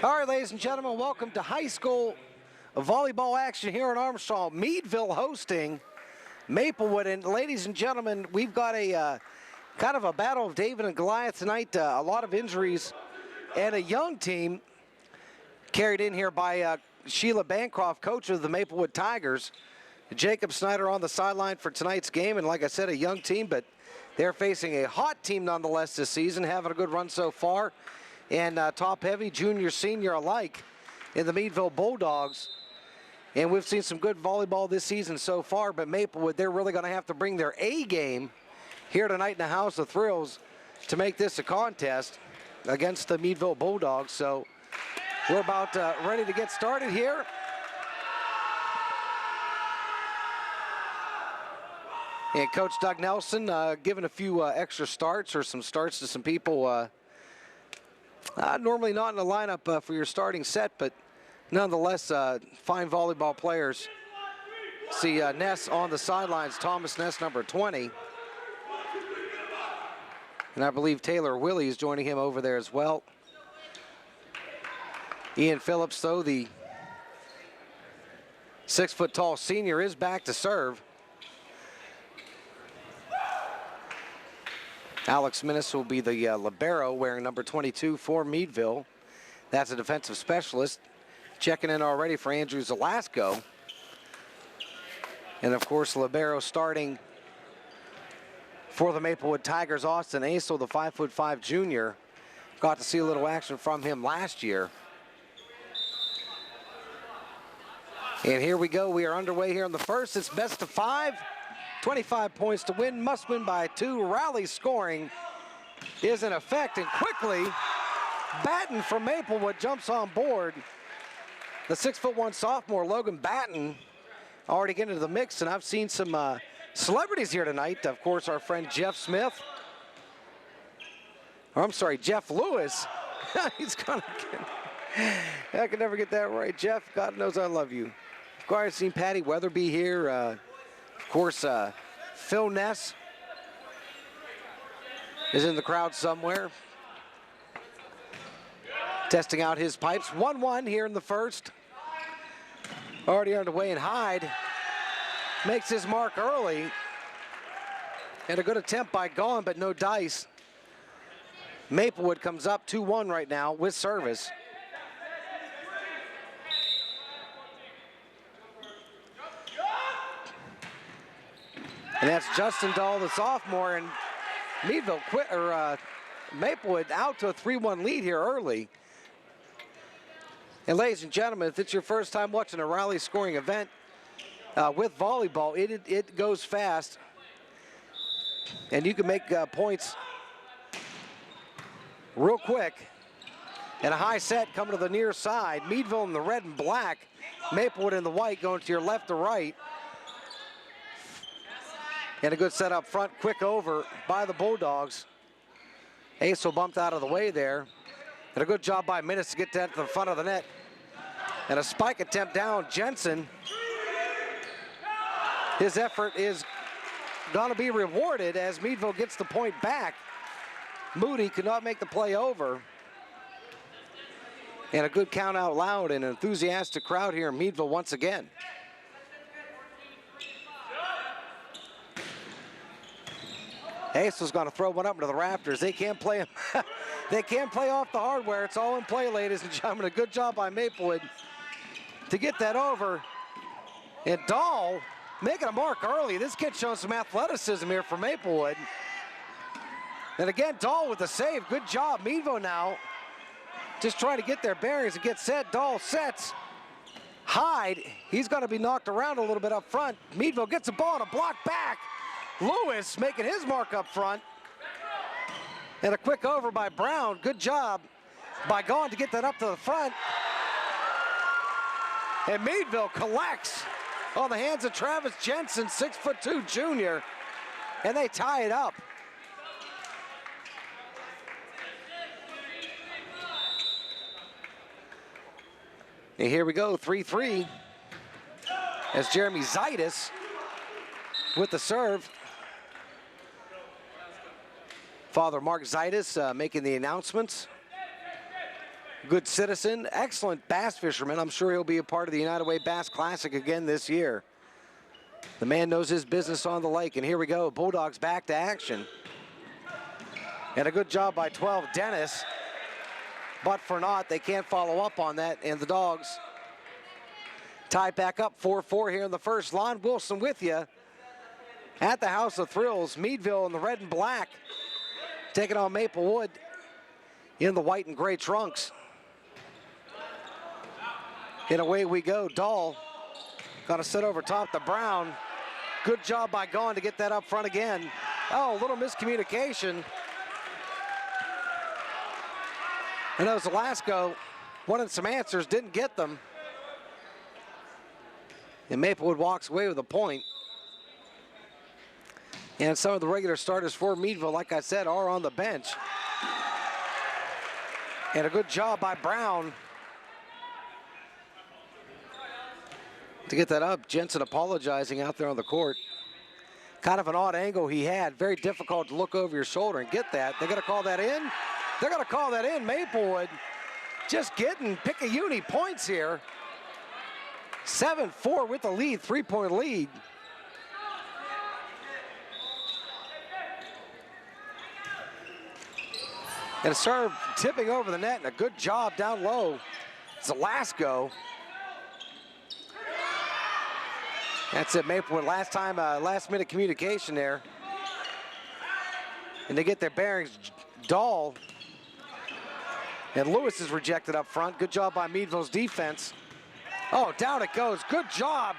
All right, ladies and gentlemen, welcome to high school volleyball action here in Armstrong. Meadville hosting Maplewood. And ladies and gentlemen, we've got a kind of a battle of David and Goliath tonight. A lot of injuries and a young team carried in here by Sheila Bancroft, coach of the Maplewood Tigers. Jacob Snyder on the sideline for tonight's game. And like I said, a young team, but they're facing a hot team nonetheless this season, having a good run so far. And top-heavy, junior, senior alike in the Meadville Bulldogs. And we've seen some good volleyball this season so far, but Maplewood, they're really going to have to bring their A game here tonight in the House of Thrills to make this a contest against the Meadville Bulldogs. So we're about ready to get started here. And Coach Doug Nelson giving a few extra starts or some starts to some people normally not in the lineup for your starting set, but nonetheless, fine volleyball players. See Ness on the sidelines, Thomas Ness, number 20. And I believe Taylor Willie is joining him over there as well. Ian Phillips, though, the 6-foot-tall senior, is back to serve. Alex Minnis will be the libero, wearing number 22 for Meadville. That's a defensive specialist. Checking in already for Andrew Zelasco. And of course, libero starting for the Maplewood Tigers, Austin Aisel, the 5'5" junior. Got to see a little action from him last year. And here we go. We are underway here in the first. It's best of 5. 25 points to win, must win by 2. Rally scoring is in effect, and quickly, Batten from Maplewood jumps on board. The 6'1" sophomore, Logan Batten, already getting into the mix, and I've seen some celebrities here tonight. Of course, our friend Jeff Smith. Or I'm sorry, Jeff Lewis. He's gonna get, I can never get that right. Jeff, God knows I love you. Of course, I've seen Patty Weatherby here. Of course, Phil Ness is in the crowd somewhere, testing out his pipes. 1-1 here in the first. Already underway, and Hyde makes his mark early. And a good attempt by Gaughan, but no dice. Maplewood comes up 2-1 right now with service. And that's Justin Dahl, the sophomore, and Meadville Maplewood out to a 3-1 lead here early. And ladies and gentlemen, if it's your first time watching a rally scoring event with volleyball, it goes fast, and you can make points real quick. And a high set coming to the near side. Meadville in the red and black, Maplewood in the white, going to your left to right. And a good set up front, quick over by the Bulldogs. Aisel bumped out of the way there. And a good job by Minnis to get that to the front of the net. And a spike attempt down, Jensen. His effort is gonna be rewarded as Meadville gets the point back. Moody could not make the play over. And a good count out loud, and an enthusiastic crowd here in Meadville once again. Aisel's going to throw one up into the rafters. They can't play him. They can't play off the hardware. It's all in play, ladies and gentlemen. A good job by Maplewood to get that over. And Dahl making a mark early. This kid showing some athleticism here for Maplewood. And again, Dahl with the save. Good job. Meadville now just trying to get their bearings and get set. Dahl sets. Hyde, he's going to be knocked around a little bit up front. Meadville gets the ball and a block back. Lewis making his mark up front. And a quick over by Brown. Good job by Gaughan to get that up to the front. And Meadville collects on the hands of Travis Jensen, 6'2" junior. And they tie it up. And here we go, 3-3. As Jeremy Zaitis with the serve. Father Mark Zaitis making the announcements. Good citizen, excellent bass fisherman. I'm sure he'll be a part of the United Way Bass Classic again this year. The man knows his business on the lake, and here we go. Bulldogs back to action. And a good job by 12, Dennis. But for naught, they can't follow up on that, and the Dogs tie back up 4-4 here in the first. Lon Wilson with you at the House of Thrills. Meadville in the red and black, taking on Maplewood in the white and gray trunks. And away we go. Dahl got to sit over top to Brown. Good job by Gaughan to get that up front again. Oh, a little miscommunication. And those Alasko wanted some answers, didn't get them. And Maplewood walks away with a point. And some of the regular starters for Meadville, like I said, are on the bench. And a good job by Brown to get that up. Jensen apologizing out there on the court. Kind of an odd angle he had. Very difficult to look over your shoulder and get that. They're gonna call that in? They're gonna call that in. Maplewood just getting pick-a-uni points here. 7-4 with the lead, 3-point lead. And a serve tipping over the net, and a good job down low. Alasko. That's it, Maplewood. Last time, last-minute communication there. And they get their bearings. Dahl. And Lewis is rejected up front. Good job by Meadville's defense. Oh, down it goes. Good job.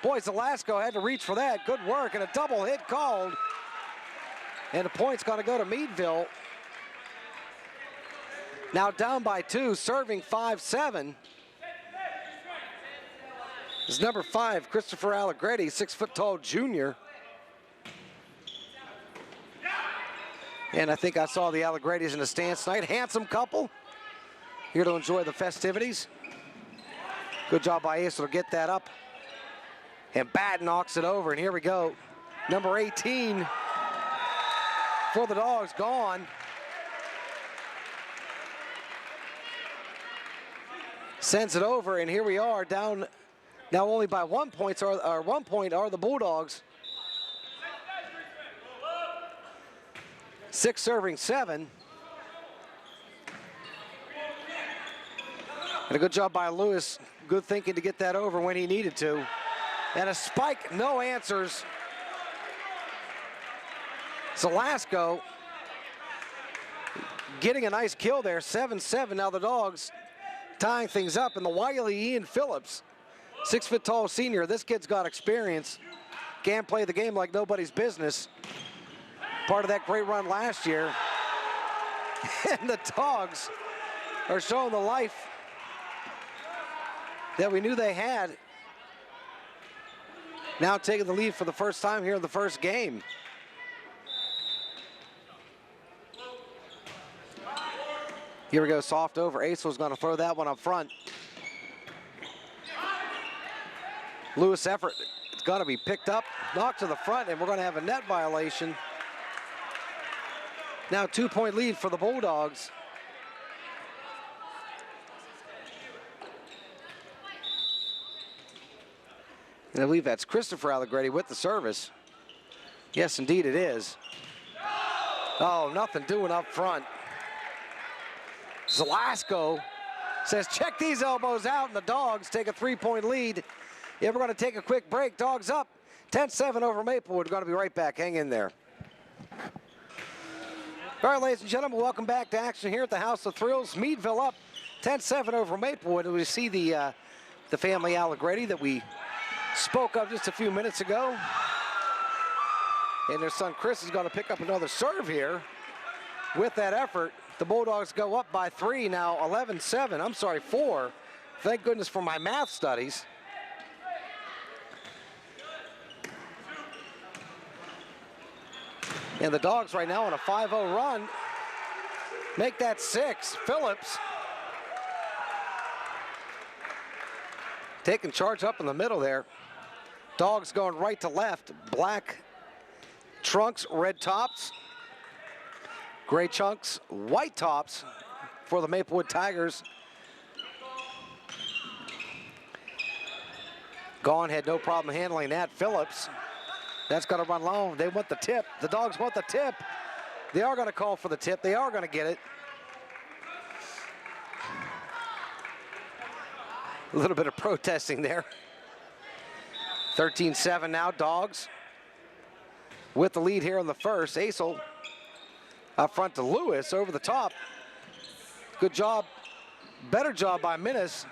Boys, Alasko had to reach for that. Good work, and a double hit called. And the point's going to go to Meadville. Now down by 2, serving 5-7. Is number 5, Christopher Allegretti, 6-foot-tall junior. And I think I saw the Allegrettis in the stands tonight. Handsome couple here to enjoy the festivities. Good job by Ace to get that up. And Batten knocks it over, and here we go. Number 18 for the Dogs, Gaughan. Sends it over, and here we are down now only by 1 point, or 1 point are the Bulldogs. 6 serving 7. And a good job by Lewis. Good thinking to get that over when he needed to. And a spike, no answers. Alasko getting a nice kill there, 7-7. Now the Dogs tying things up, and the wily Ian Phillips, 6-foot-tall senior. This kid's got experience. Can play the game like nobody's business. Part of that great run last year. And the Dogs are showing the life that we knew they had. Now taking the lead for the first time here in the first game. Here we go, soft over. Ace's going to throw that one up front. Lewis effort, it's got to be picked up, knocked to the front, and we're going to have a net violation. Now 2-point lead for the Bulldogs. And I believe that's Christopher Allegretti with the service. Yes, indeed it is. Oh, nothing doing up front. Alasko says, check these elbows out, and the Dogs take a 3-point lead. Yeah, we're going to take a quick break. Dogs up 10-7 over Maplewood. We're going to be right back. Hang in there. All right, ladies and gentlemen, welcome back to action here at the House of Thrills. Meadville up 10-7 over Maplewood. We see the family Allegretti that we spoke of just a few minutes ago. And their son Chris is going to pick up another serve here with that effort. The Bulldogs go up by 3 now, 11-7. I'm sorry, 4. Thank goodness for my math studies. And the Dogs right now on a 5-0 run. Make that 6. Phillips taking charge up in the middle there. Dogs going right to left. Black trunks, red tops. Gray chunks, white tops for the Maplewood Tigers. Gaughan had no problem handling that. Phillips, that's going to run long. They want the tip. The Dogs want the tip. They are going to call for the tip. They are going to get it. A little bit of protesting there. 13-7 now, Dogs with the lead here in the first. Asel up front to Lewis over the top. Good job, better job by Minnis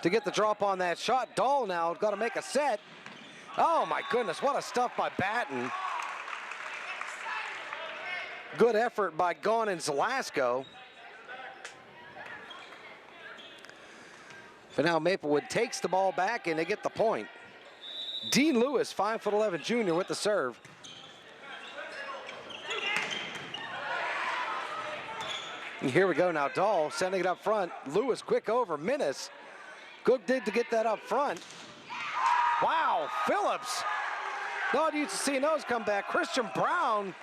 to get the drop on that shot. Dahl now got to make a set. Oh my goodness, what a stuff by Batten. Good effort by Gaughan and Zelasco. But now Maplewood takes the ball back and they get the point. Dean Lewis, 5'11" junior with the serve. And here we go now, Dahl sending it up front. Lewis quick over, Minnis. Good dig to get that up front. Wow, Phillips. Not used to seeing those come back. Christian Brown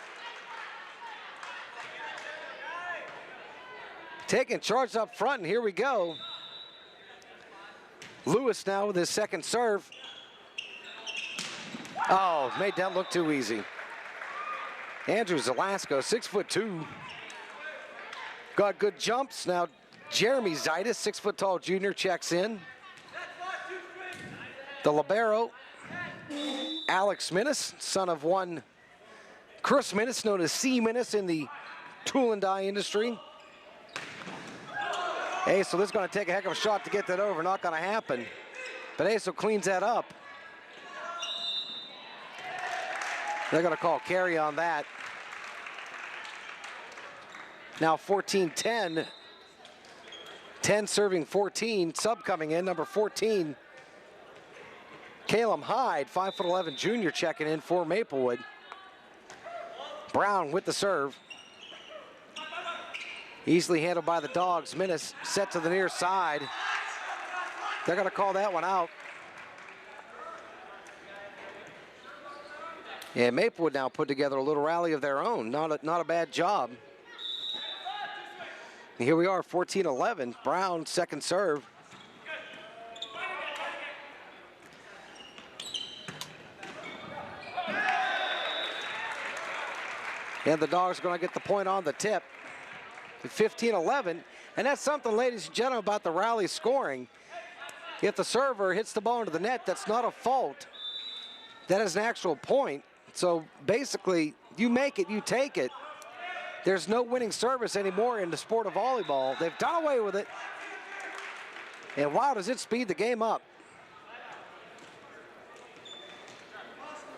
taking charge up front, and here we go. Lewis now with his second serve. Oh, made that look too easy. Andrew Zelasco, 6'2". Got good jumps. Now Jeremy Zaitis, 6' tall junior, checks in. The libero, Alex Minnis, son of one Chris Minnis, known as C. Minnis in the tool and die industry. Asel, this is going to take a heck of a shot to get that over. Not going to happen. But Asel cleans that up. They're going to call carry on that. Now 14-10. 10 serving 14. Sub coming in, number 14. Caleb Hyde, 5'11" junior, checking in for Maplewood. Brown with the serve. Easily handled by the Dogs. Minnis set to the near side. They're going to call that one out. And Maplewood now put together a little rally of their own. Not a bad job. And here we are, 14-11. Brown, second serve. And the Dogs are going to get the point on the tip. 15-11. And that's something, ladies and gentlemen, about the rally scoring. If the server hits the ball into the net, that's not a fault. That is an actual point. So basically, you make it, you take it. There's no winning service anymore in the sport of volleyball. They've done away with it. And wow, does it speed the game up.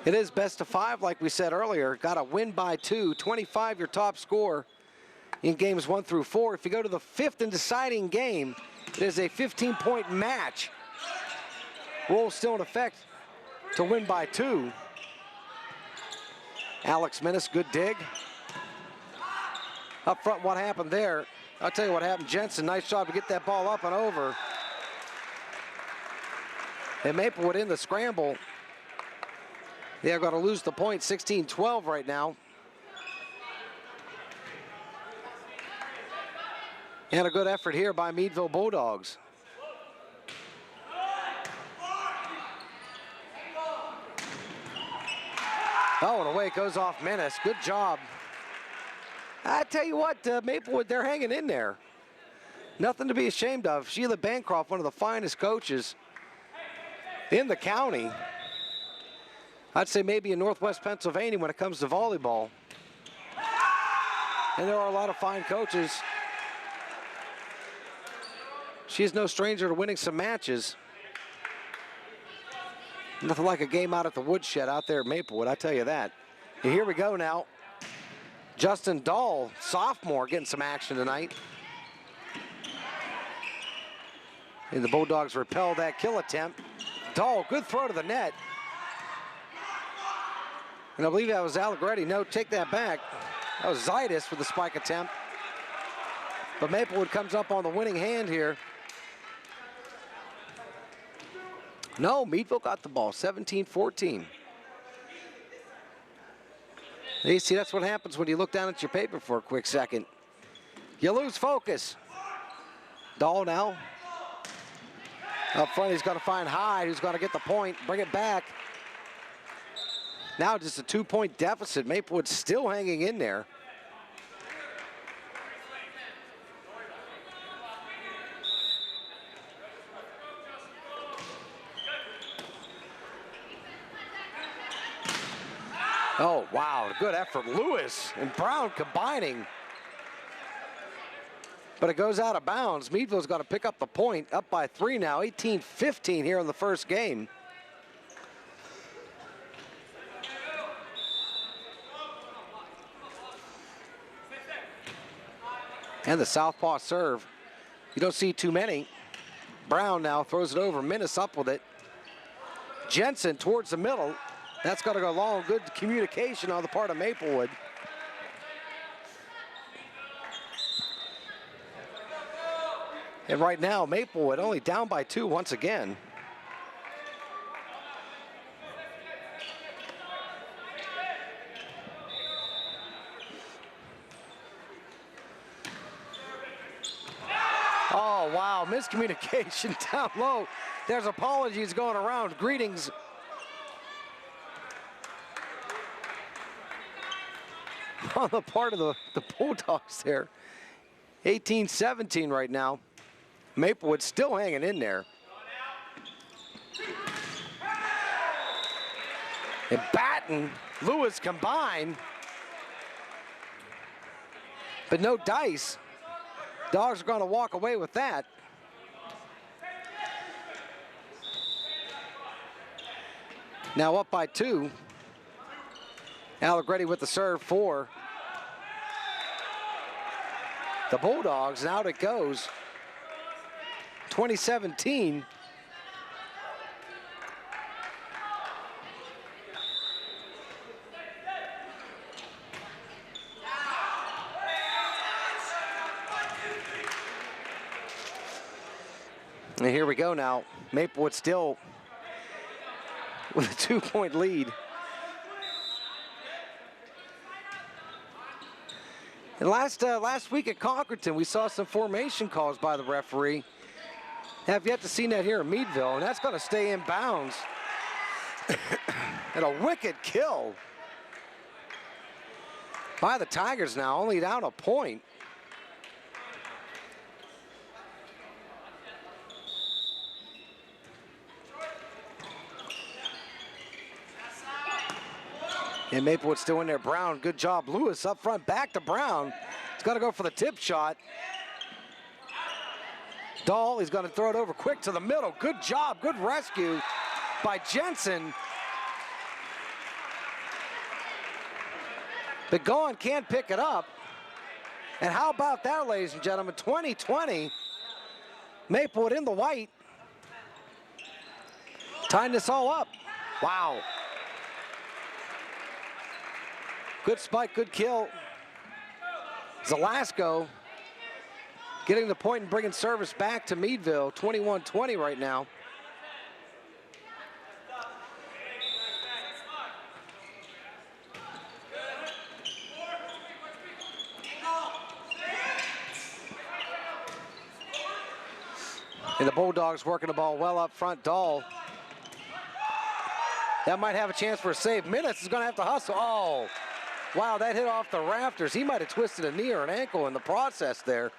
It is best of 5, like we said earlier. Got to win by 2. 25 your top score in games 1 through 4. If you go to the 5th and deciding game, it is a 15-point match. Rule still in effect to win by 2. Alex Minnis, good dig. Up front, what happened there? I'll tell you what happened. Jensen, nice job to get that ball up and over. And Maplewood in the scramble. They're going to lose the point, 16-12 right now. And a good effort here by Meadville Bulldogs. Oh, and away it goes off Minnis. Good job. I tell you what, Maplewood, they're hanging in there. Nothing to be ashamed of. Sheila Bancroft, one of the finest coaches in the county. I'd say maybe in Northwest Pennsylvania when it comes to volleyball. And there are a lot of fine coaches. She's no stranger to winning some matches. Nothing like a game out at the woodshed out there at Maplewood, I tell you that. And here we go now. Justin Dahl, sophomore, getting some action tonight. And the Bulldogs repel that kill attempt. Dahl, good throw to the net. And I believe that was Allegretti. No, take that back. That was Zaitis with the spike attempt. But Maplewood comes up on the winning hand here. No, Meadville got the ball, 17-14. You see, that's what happens when you look down at your paper for a quick second. You lose focus. Dahl now. Up front, he's going to find Hyde, who's going to get the point, bring it back. Now just a 2-point deficit. Maplewood still hanging in there. Oh, wow, good effort. Lewis and Brown combining. But it goes out of bounds. Meadville's got to pick up the point, up by 3 now, 18-15 here in the first game. And the southpaw serve. You don't see too many. Brown now throws it over. Minnis up with it. Jensen towards the middle. That's got to go long. Good communication on the part of Maplewood. And right now, Maplewood only down by 2 once again. Oh, wow, miscommunication down low. There's apologies going around. Greetings. On the part of the Bulldogs there. 18-17 right now. Maplewood still hanging in there. And Batten, Lewis combined. But no dice. Dogs are going to walk away with that. Now up by 2. Allegretti with the serve for the Bulldogs, and out it goes. 2017. And here we go now. Maplewood still with a 2-point lead. And last week at Concorton, we saw some formation calls by the referee. Have yet to see that here in Meadville, and that's going to stay in bounds. And a wicked kill by the Tigers now, only down a point. And Maplewood still in there. Brown, good job. Lewis up front, back to Brown. He's got to go for the tip shot. Dahl, he's going to throw it over quick to the middle. Good job, good rescue by Jensen. But Gaughan can't pick it up. And how about that, ladies and gentlemen? 20-20. Maplewood in the white. Tying this all up. Wow. Good spike, good kill. Zelasco getting the point and bringing service back to Meadville. 21-20 right now. And the Bulldogs working the ball well up front. Dahl. That might have a chance for a save. Minnis is going to have to hustle. Oh, wow, that hit off the rafters. He might have twisted a knee or an ankle in the process there.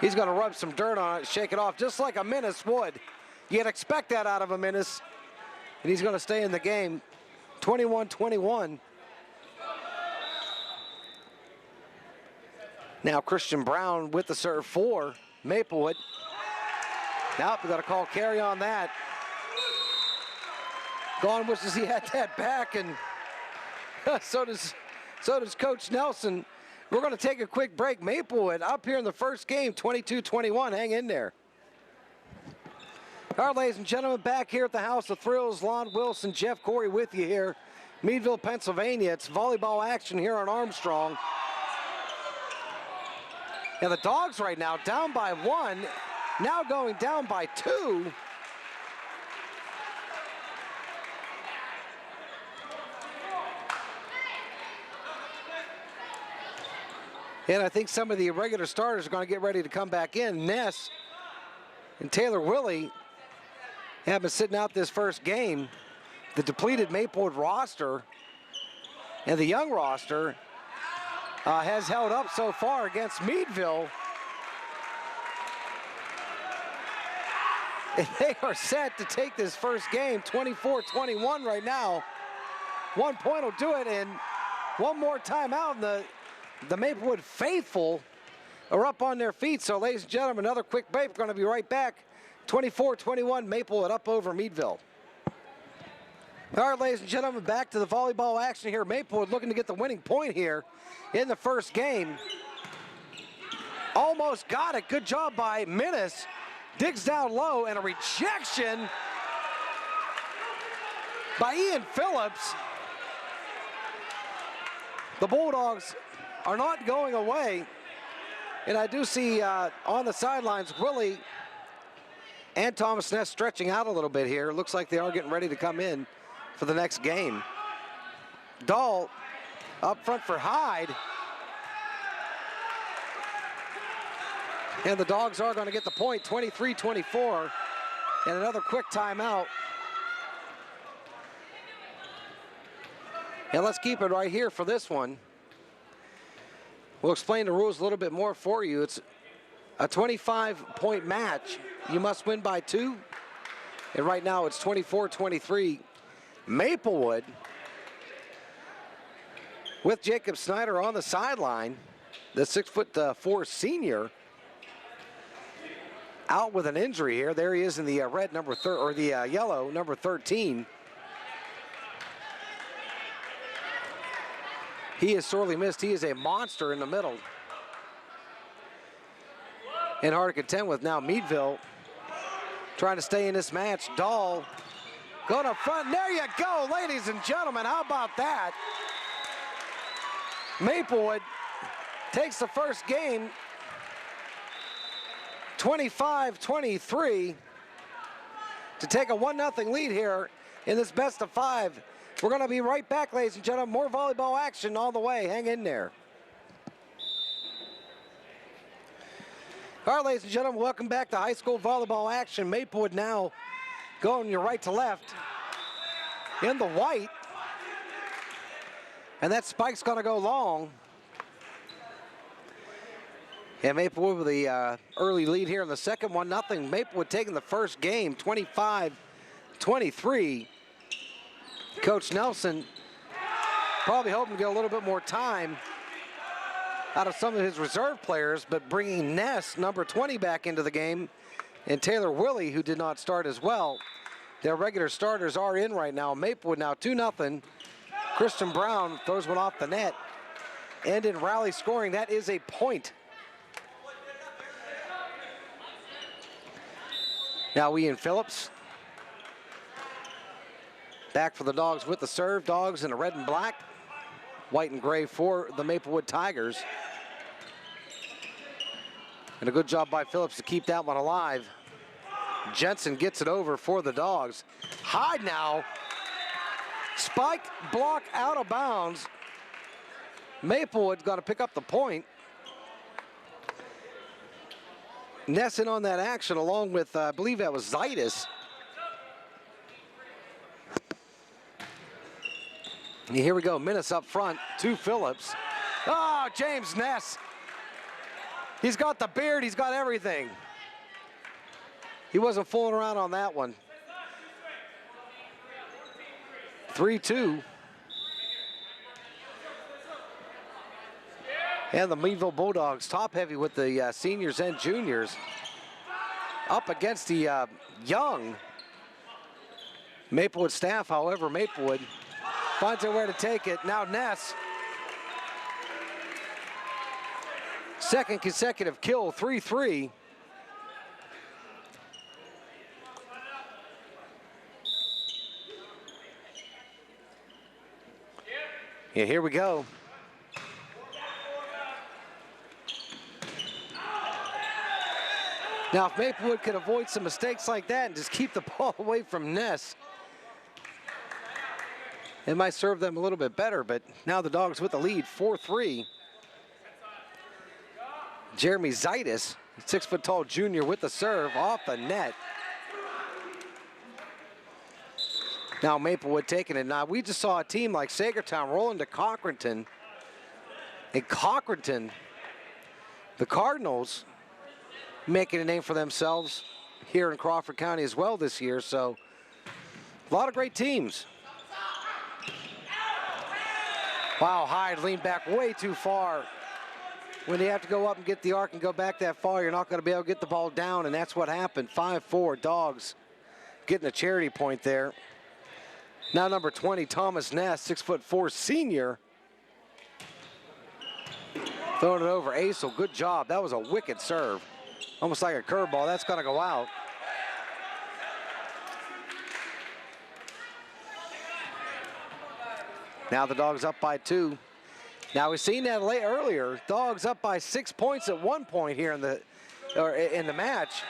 He's going to rub some dirt on it, shake it off, just like a Minnis would. You'd expect that out of a Minnis. And he's going to stay in the game. 21-21. Now Christian Brown with the serve for Maplewood. Now we got a call carry on that. Gaughan wishes he had that back, and so does Coach Nelson. We're going to take a quick break. Maplewood up here in the first game, 22-21. Hang in there. All right, ladies and gentlemen, back here at the House of Thrills. Lon Wilson, Jeff Corey with you here. Meadville, Pennsylvania. It's volleyball action here on Armstrong. And the Dogs right now down by 1, now going down by 2. And I think some of the regular starters are going to get ready to come back in. Ness and Taylor Willie have been sitting out this first game. The depleted Maplewood roster and the young roster has held up so far against Meadville. And they are set to take this first game, 24-21 right now. 1 point will do it, and one more timeout, and the Maplewood faithful are up on their feet. So, ladies and gentlemen, another quick break. We're going to be right back. 24-21, Maplewood up over Meadville. All right, ladies and gentlemen, back to the volleyball action here. Maplewood looking to get the winning point here in the first game. Almost got it. Good job by Minnis. Digs down low, and a rejection by Ian Phillips. The Bulldogs are not going away. And I do see on the sidelines Willie and Thomas Ness stretching out a little bit here. Looks like they are getting ready to come in for the next game. Dahl up front for Hyde. And the Dogs are going to get the point, 23-24. And another quick timeout. And let's keep it right here for this one. We'll explain the rules a little bit more for you. It's a 25-point match. You must win by 2. And right now it's 24-23. Maplewood with Jacob Snyder on the sideline. The 6'4" senior out with an injury here. There he is in the red number or the yellow number 13. He is sorely missed. He is a monster in the middle. And hard to contend with now. Meadville trying to stay in this match. Dahl going up front. There you go, ladies and gentlemen. How about that? Maplewood takes the first game 25-23 to take a 1-0 lead here in this best of 5. We're going to be right back, ladies and gentlemen. More volleyball action all the way. Hang in there. All right, ladies and gentlemen, welcome back to high school volleyball action. Maplewood now going your right to left in the white. And that spike's going to go long. And Maplewood with the early lead here in the second, 1-0. Maplewood taking the first game, 25-23. Coach Nelson probably hoping to get a little bit more time out of some of his reserve players, but bringing Ness, number 20, back into the game, and Taylor Willie, who did not start as well. Their regular starters are in right now. Maplewood now 2-0. Christian Brown throws one off the net. And in rally scoring, that is a point. Now Ian Phillips back for the Dogs with the serve. Dogs in a red and black, white and gray for the Maplewood Tigers. And a good job by Phillips to keep that one alive. Jensen gets it over for the Dogs. Hyde now. Spike block out of bounds. Maplewood's got to pick up the point. Ness in on that action along with, I believe that was Zaitis. And here we go, Minnis up front to Phillips. Oh, James Ness. He's got the beard, he's got everything. He wasn't fooling around on that one. 3-2. And the Meadville Bulldogs top heavy with the seniors and juniors up against the young Maplewood staff. However, Maplewood finds out where to take it. Now Ness. Second consecutive kill, 3-3. Yeah, here we go. Now, if Maplewood could avoid some mistakes like that and just keep the ball away from Ness, it might serve them a little bit better, but now the Dogs with the lead, 4-3. Jeremy Zaitis, 6-foot-tall junior with the serve off the net. Now Maplewood taking it. Now we just saw a team like Sagertown roll into Cochranton. And Cochranton, the Cardinals, making a name for themselves here in Crawford County as well this year. So a lot of great teams. Wow, Hyde leaned back way too far. When you have to go up and get the arc and go back that far, you're not going to be able to get the ball down, and that's what happened. 5-4 Dogs getting a charity point there. Now number 20, Thomas Ness, 6'4" senior. Throwing it over Acel, good job. That was a wicked serve. Almost like a curveball, that's gonna go out. Now the Dogs up by 2. Now we've seen that earlier. Dogs up by 6 points at one point here in the match.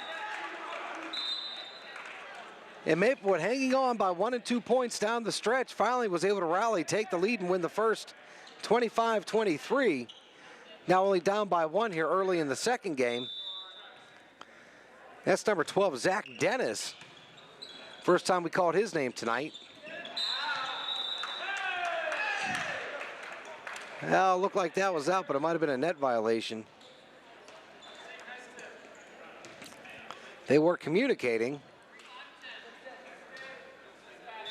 And Maplewood hanging on by 1 and 2 points down the stretch. Finally was able to rally, take the lead, and win the first 25-23. Now only down by 1 here early in the second game. That's number 12, Zach Dennis. First time we called his name tonight. Well, looked like that was out, but it might have been a net violation. They were communicating.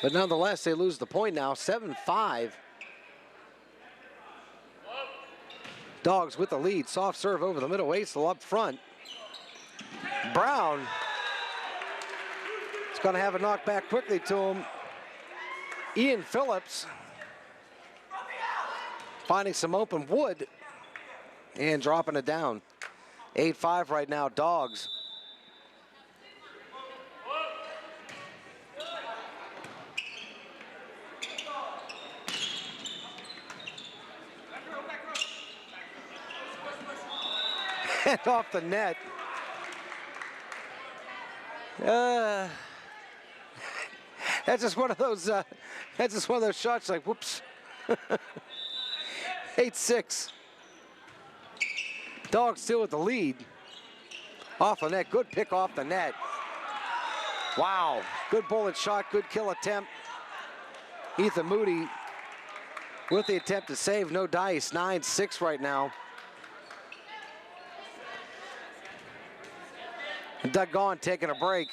But nonetheless, they lose the point now, 7-5. Dogs with the lead. Soft serve over the middle. Acel up front. Brown is going to have it knocked back quickly to him. Ian Phillips finding some open wood and dropping it down. 8-5 right now, Dogs. And off the net. That's just one of those. That's just one of those shots. Like, whoops. 8-6. Dogs still with the lead. Off the net. Good pick off the net. Wow. Good bullet shot. Good kill attempt. Ethan Moody with the attempt to save. No dice. 9-6 right now. And Doug Gaughan taking a break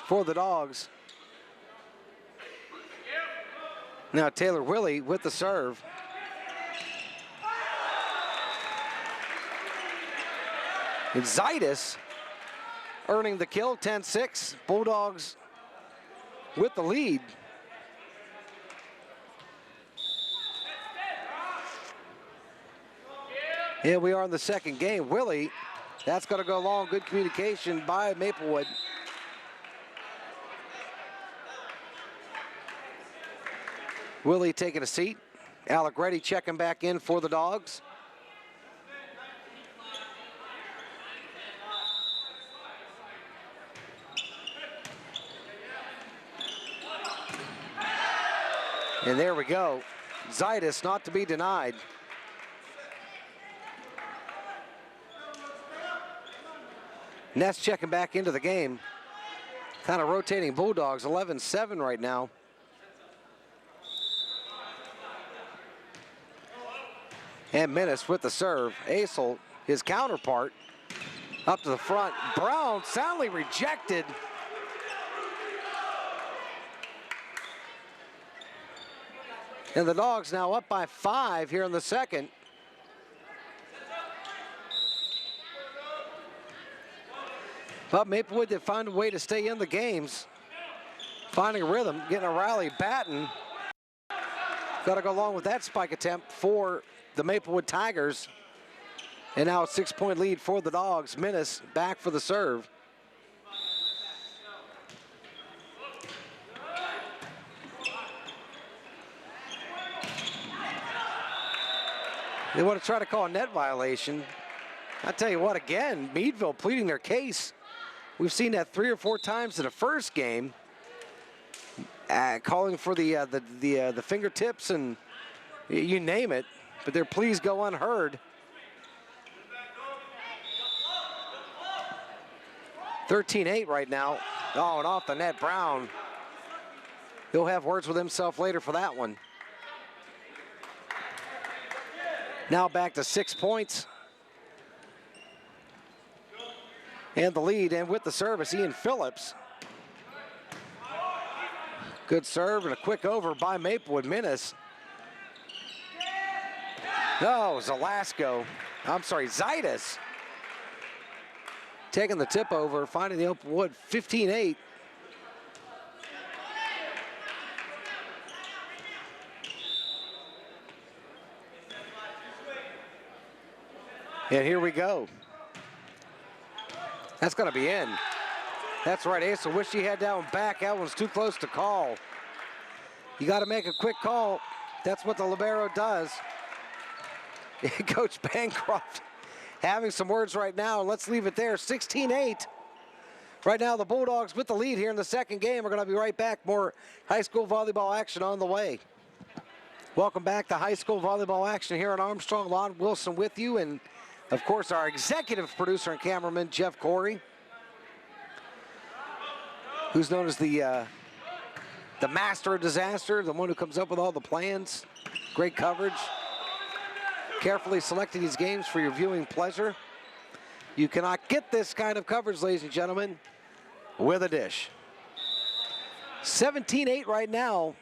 for the Dogs. Now Taylor Willie with the serve. And Zaitis earning the kill, 10-6. Bulldogs with the lead. Here we are in the second game. Willie, that's going to go long. Good communication by Maplewood. Willie taking a seat. Alec Reddy checking back in for the Dogs. And there we go. Zaitis not to be denied. Ness checking back into the game. Kind of rotating Bulldogs, 11-7 right now. And Menace with the serve. Acel, his counterpart, up to the front. Brown soundly rejected. And the Dogs now up by 5 here in the second. But Maplewood, they found a way to stay in the games. Finding a rhythm, getting a rally. Batten got to go along with that spike attempt for the Maplewood Tigers. And now a 6-point lead for the Dogs. Menace back for the serve. They want to try to call a net violation. I tell you what, again, Meadville pleading their case. We've seen that 3 or 4 times in the first game, calling for the fingertips and you name it, but their pleas go unheard. 13-8 right now. Oh, and off the net, Brown. He'll have words with himself later for that one. Now back to 6 points. And the lead, and with the service, Ian Phillips. Good serve and a quick over by Maplewood. Minnis. No, Zaitis. Taking the tip over, finding the open wood, 15-8. And here we go. That's going to be in. That's right, Asa. Wish he had that one back. That one's too close to call. You got to make a quick call. That's what the libero does. Coach Bancroft having some words right now. Let's leave it there. 16-8. Right now, the Bulldogs with the lead here in the second game. We're going to be right back. More high school volleyball action on the way. Welcome back to high school volleyball action here on Armstrong. Lon Wilson with you, and of course, our executive producer and cameraman, Jeff Corey, who's known as the master of disaster, the one who comes up with all the plans. Great coverage. Carefully selecting these games for your viewing pleasure. You cannot get this kind of coverage, ladies and gentlemen, with a dish. 17-8 right now.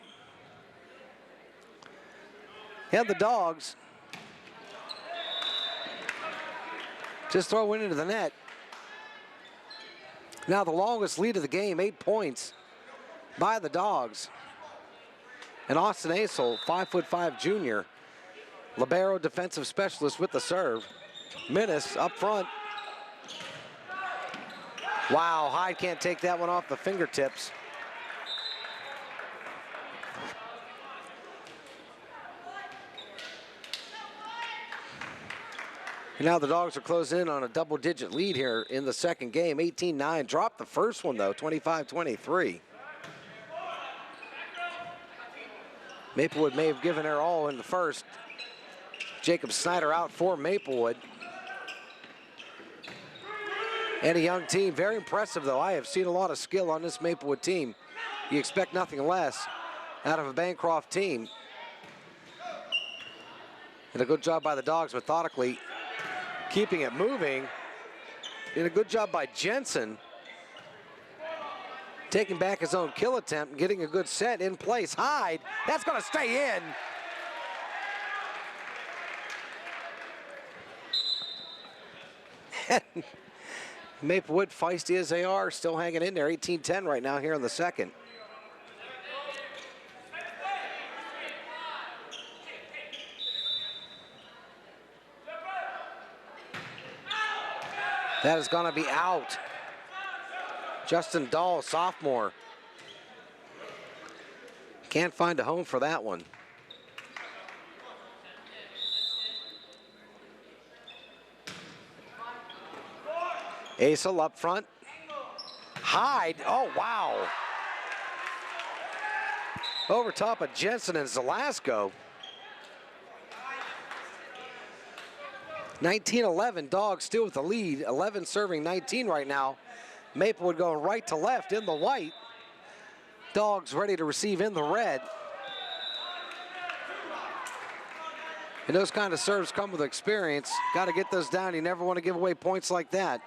And the Dogs just throw it into the net. Now the longest lead of the game, 8 points by the Dogs. And Austin Asel, 5'5" junior, libero defensive specialist with the serve. Minnis up front. Wow, Hyde can't take that one off the fingertips. And now the Dogs are closing in on a double-digit lead here in the second game. 18-9, dropped the first one though, 25-23. Maplewood may have given their all in the first. Jacob Snyder out for Maplewood. And a young team, very impressive though. I have seen a lot of skill on this Maplewood team. You expect nothing less out of a Bancroft team. And a good job by the Dogs methodically keeping it moving. And a good job by Jensen taking back his own kill attempt and getting a good set in place. Hyde, that's going to stay in. Maplewood, feisty as they are, still hanging in there. 18-10 right now here in the second. That is going to be out. Justin Dahl, sophomore. Can't find a home for that one. Asel up front. Hyde, oh wow. Over top of Jensen and Zelasco. 19-11, Dogs still with the lead. 11 serving 19 right now. Maplewood going right to left in the white. Dogs ready to receive in the red. And those kind of serves come with experience. Got to get those down. You never want to give away points like that.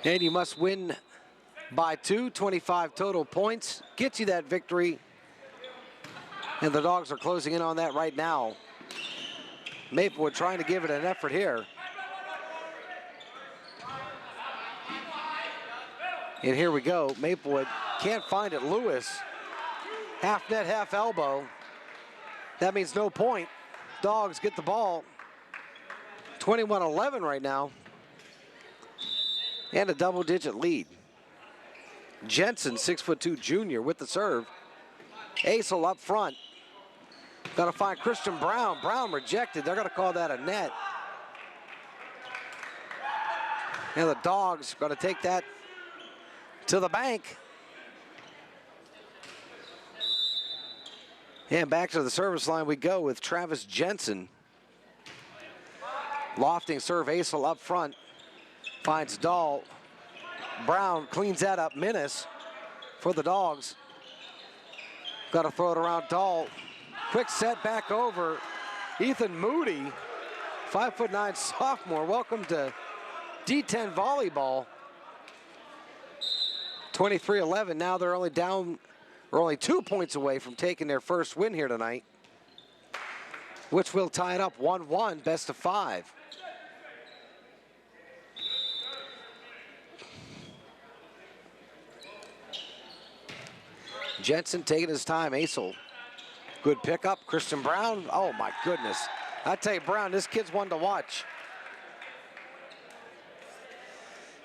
And you must win by 2, 25 total points. Gets you that victory. And the Dogs are closing in on that right now. Maplewood trying to give it an effort here. And here we go. Maplewood can't find it. Lewis, half net, half elbow. That means no point. Dogs get the ball. 21-11 right now. And a double-digit lead. Jensen, 6'2" junior with the serve. Asel up front. Gonna find Christian Brown. Brown rejected. They're gonna call that a net. And the Dogs gonna take that to the bank. And back to the service line we go with Travis Jensen. Lofting serve, Asel up front. Finds Dahl. Brown cleans that up. Minnis for the Dogs. Got to throw it around Dahl. Quick set back over. Ethan Moody, 5'9" sophomore. Welcome to D10 volleyball. 23-11. Now they're only down, or only 2 points away from taking their first win here tonight, which will tie it up 1-1, best of 5. Jensen taking his time. Asel, good pickup. Christian Brown, oh my goodness. I tell you, Brown, this kid's one to watch.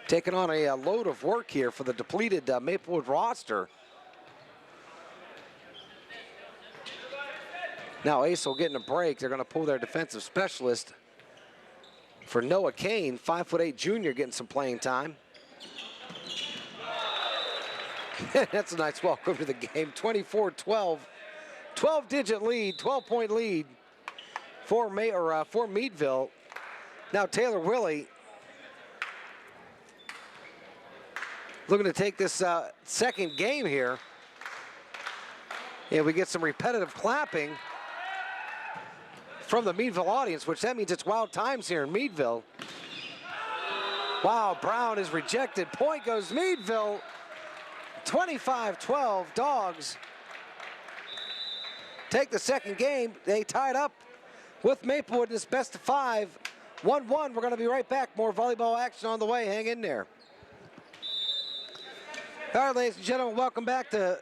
Taking on a load of work here for the depleted Maplewood roster. Now Asel getting a break. They're going to pull their defensive specialist for Noah Kane, 5'8" junior, getting some playing time. That's a nice welcome to the game. 24-12, 12-digit lead, 12-point lead for Meadville. Now Taylor Willie looking to take this second game here. And we get some repetitive clapping from the Meadville audience, which that means it's wild times here in Meadville. Wow, Brown is rejected. Point goes Meadville. 25-12, Dogs take the second game. They tied up with Maplewood in this best of 5. 1-1, we're gonna be right back. More volleyball action on the way, hang in there. All right, ladies and gentlemen, welcome back to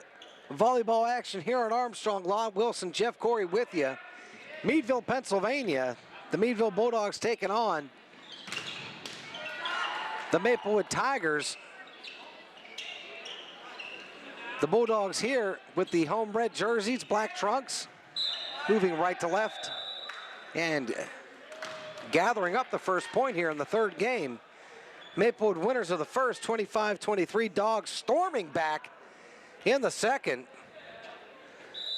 volleyball action here on Armstrong. Lon Wilson, Jeff Corey with you. Meadville, Pennsylvania. The Meadville Bulldogs taking on the Maplewood Tigers. The Bulldogs here with the home red jerseys, black trunks, moving right to left and gathering up the first point here in the third game. Maplewood winners of the first, 25-23. Dogs storming back in the second,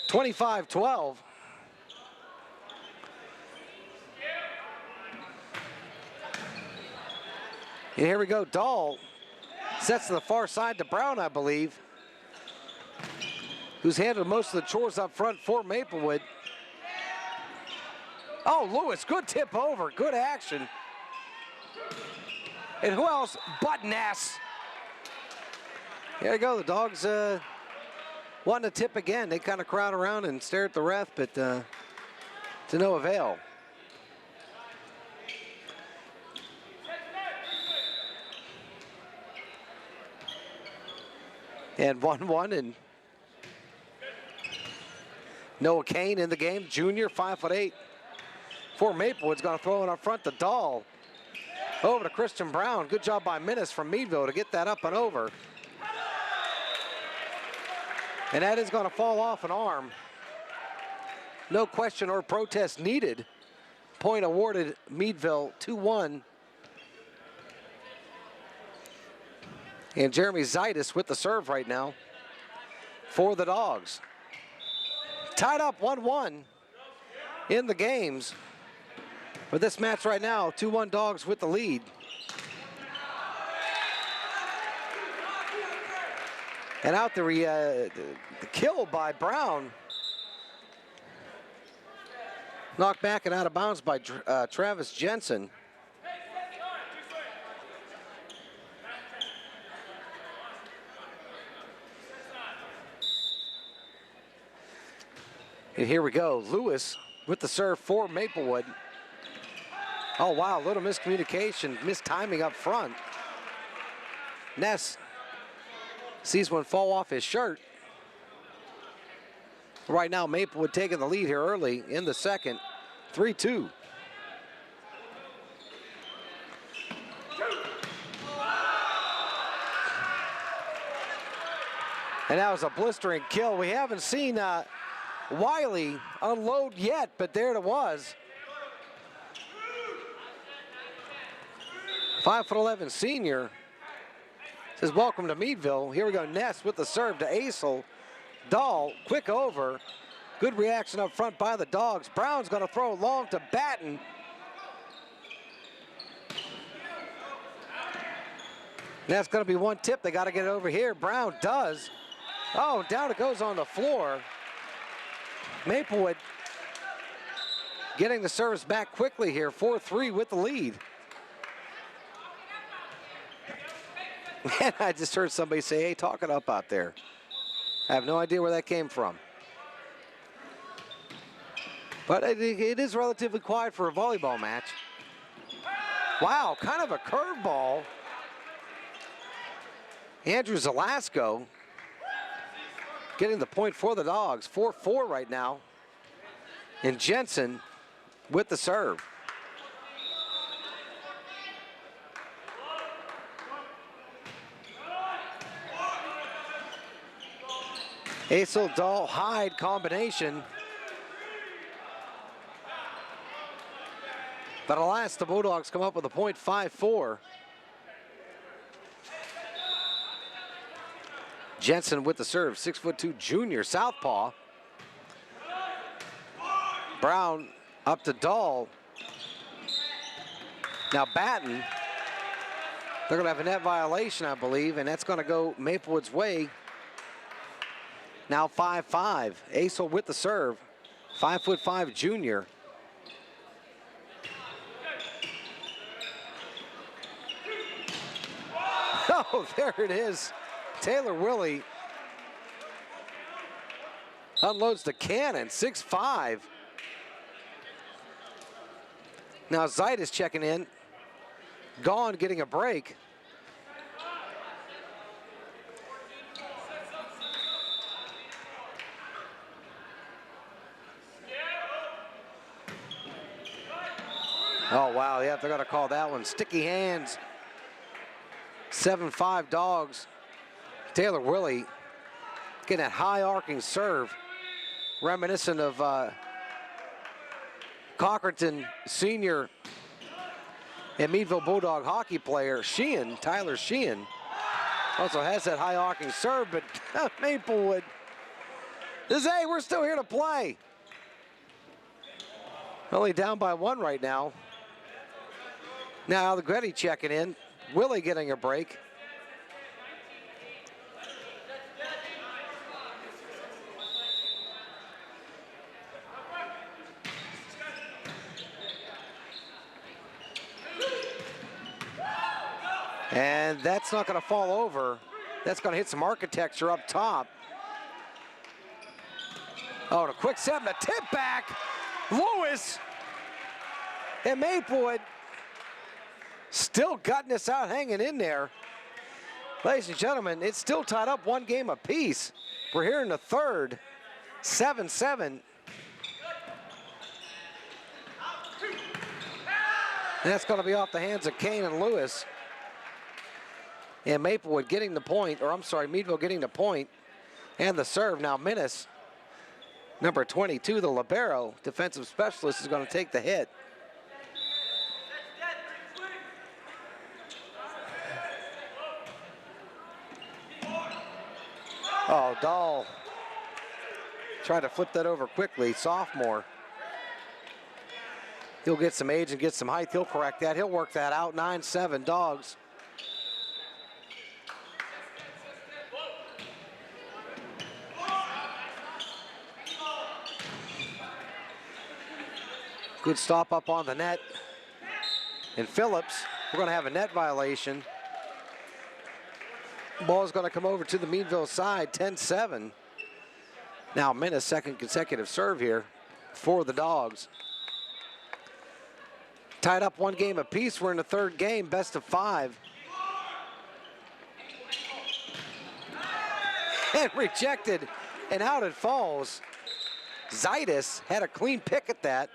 25-12. And here we go, Dahl sets to the far side to Brown, I believe, who's handled most of the chores up front for Maplewood. Oh, Lewis, good tip over, good action. And who else but Ness? There you go, the Dogs wanting to tip again. They kind of crowd around and stare at the ref, but to no avail. And 1-1, and Noah Kane in the game, junior, 5'8". For Maplewood's gonna throw it up front to Dahl. Over to Christian Brown. Good job by Minnis from Meadville to get that up and over. And that is gonna fall off an arm. No question or protest needed. Point awarded Meadville 2-1. And Jeremy Zaitis with the serve right now for the Dogs. Tied up 1-1 in the games. For this match right now, 2-1 Dogs with the lead. And out the kill by Brown. Knocked back and out of bounds by Travis Jensen. And here we go, Lewis with the serve for Maplewood. Oh wow, little miscommunication, mistiming up front. Ness sees one fall off his shirt. Right now, Maplewood taking the lead here early in the second, 3-2. And that was a blistering kill. We haven't seen Wiley unload yet, but there it was. 5'11" senior says, welcome to Meadville. Here we go, Ness with the serve to Asel. Dahl, quick over. Good reaction up front by the Dogs. Brown's going to throw long to Batten. That's going to be one tip. They got to get it over here. Brown does. Oh, down it goes on the floor. Maplewood getting the service back quickly here. 4-3 with the lead. And I just heard somebody say, hey, talk it up out there. I have no idea where that came from. But it is relatively quiet for a volleyball match. Wow, kind of a curveball. Andrew Zelasco getting the point for the Dogs. 4-4 right now. And Jensen with the serve. Aisel Dahl Hyde combination. But alas, the Bulldogs come up with a point. 5-4. Jensen with the serve, 6'2" junior southpaw. Brown up to Dahl. Now Batten, they're gonna have a net violation, I believe, and that's gonna go Maplewood's way. Now 5-5, Aisel with the serve, 5'5" junior. Oh, there it is. Taylor Willie unloads the cannon, 6'5". Now Zaitis checking in. Gone getting a break. Oh, wow, yeah, they're gonna call that one. Sticky hands. 7-5 Dogs. Taylor Willie getting that high arcing serve, reminiscent of Cochranton senior and Meadville Bulldog hockey player Sheehan, Tyler Sheehan. Also has that high arcing serve, but Maplewood says, hey, we're still here to play. Only down by 1 right now. Now Allegretti checking in. Willie getting a break. And that's not going to fall over. That's going to hit some architecture up top. Oh, and a quick set and a tip back. Lewis and Maplewood still gutting this out, hanging in there. Ladies and gentlemen, it's still tied up 1 game apiece. We're here in the third, 7-7. And that's going to be off the hands of Kane and Lewis. And Maplewood getting the point, or I'm sorry, Meadville getting the point and the serve. Now Minnis, number 22, the libero, defensive specialist, is going to take the hit. Oh, Dahl trying to flip that over quickly, sophomore. He'll get some age and get some height. He'll correct that. He'll work that out. 9-7 Dogs. Good stop up on the net. And Phillips, we're going to have a net violation. Ball's going to come over to the Meadville side, 10-7. Now Minnis, second consecutive serve here for the Dogs. Tied up 1 game apiece. We're in the third game, best of 5. And rejected, and out it falls. Zaitis had a clean pick at that.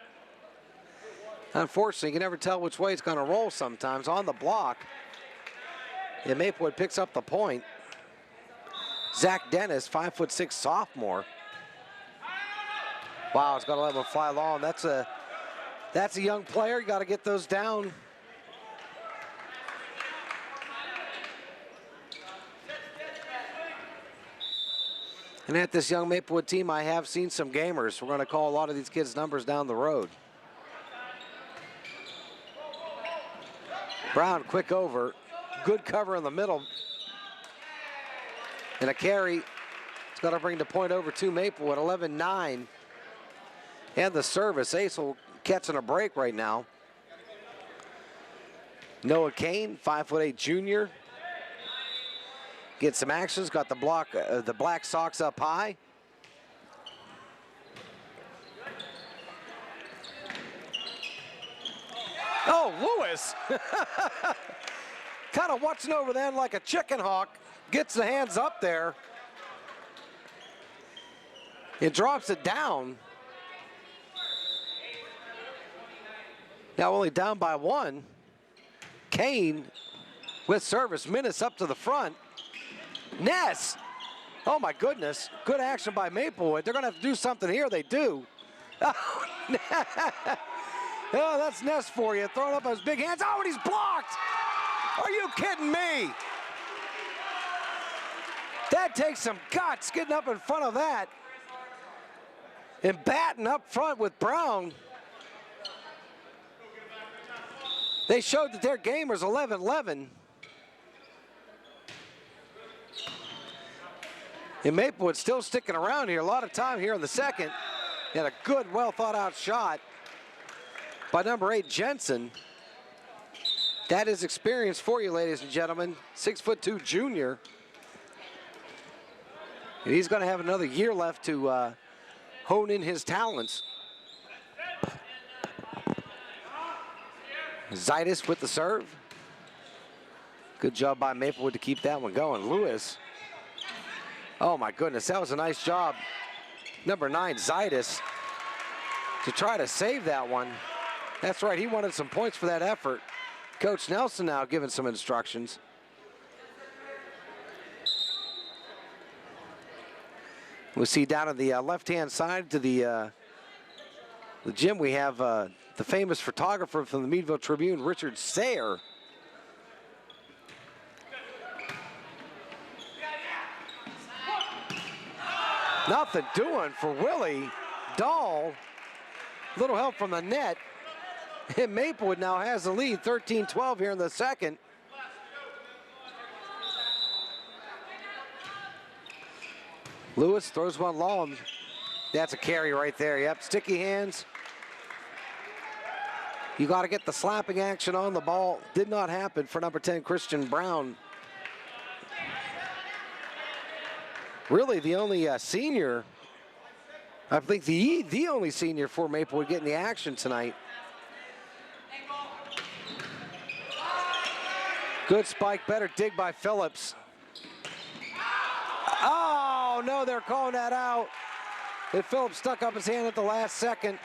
Unfortunately, you can never tell which way it's going to roll sometimes. On the block, and Maplewood picks up the point. Zach Dennis, 5'6" sophomore. Wow, it's going to let him fly long. That's a young player. You got to get those down. And at this young Maplewood team, I have seen some gamers. We're going to call a lot of these kids' numbers down the road. Brown, quick over. Good cover in the middle. And a carry. It's going to bring the point over to Maplewood, 11-9. And the service. Ace catching a break right now. Noah Kane, 5'8" junior. Get some actions, got the block, the black socks up high. Oh, Lewis. Kind of watching over them like a chicken hawk. Gets the hands up there. It drops it down. Now only down by one. Kane with service. Minnis up to the front. Ness. Oh my goodness. Good action by Maplewood. They're going to have to do something here. They do. Oh, oh, that's Ness for you. Throwing up those big hands. Oh, and he's blocked. Are you kidding me? That takes some guts getting up in front of that. And batting up front with Brown. They showed that their gamers 11-11. And Maplewood still sticking around here. A lot of time here in the second. And a good, well thought out shot by number 8, Jensen. That is experience for you, ladies and gentlemen. 6'2" junior. And he's going to have another year left to hone in his talents. Zaitis with the serve. Good job by Maplewood to keep that one going. Lewis. Oh my goodness, that was a nice job. Number 9, Zaitis, to try to save that one. That's right, he wanted some points for that effort. Coach Nelson now giving some instructions. We'll see down on the left-hand side to the gym, we have the famous photographer from the Meadville Tribune, Richard Sayer. Nothing doing for Willie Dahl. Little help from the net. And Maplewood now has the lead, 13-12 here in the second. Lewis throws one long. That's a carry right there. Yep, sticky hands. You got to get the slapping action on the ball. Did not happen for number 10, Christian Brown. Really the only senior, I think the only senior for Maplewood getting the action tonight. Good spike, better dig by Phillips. Oh, no, they're calling that out. And Phillips stuck up his hand at the last second.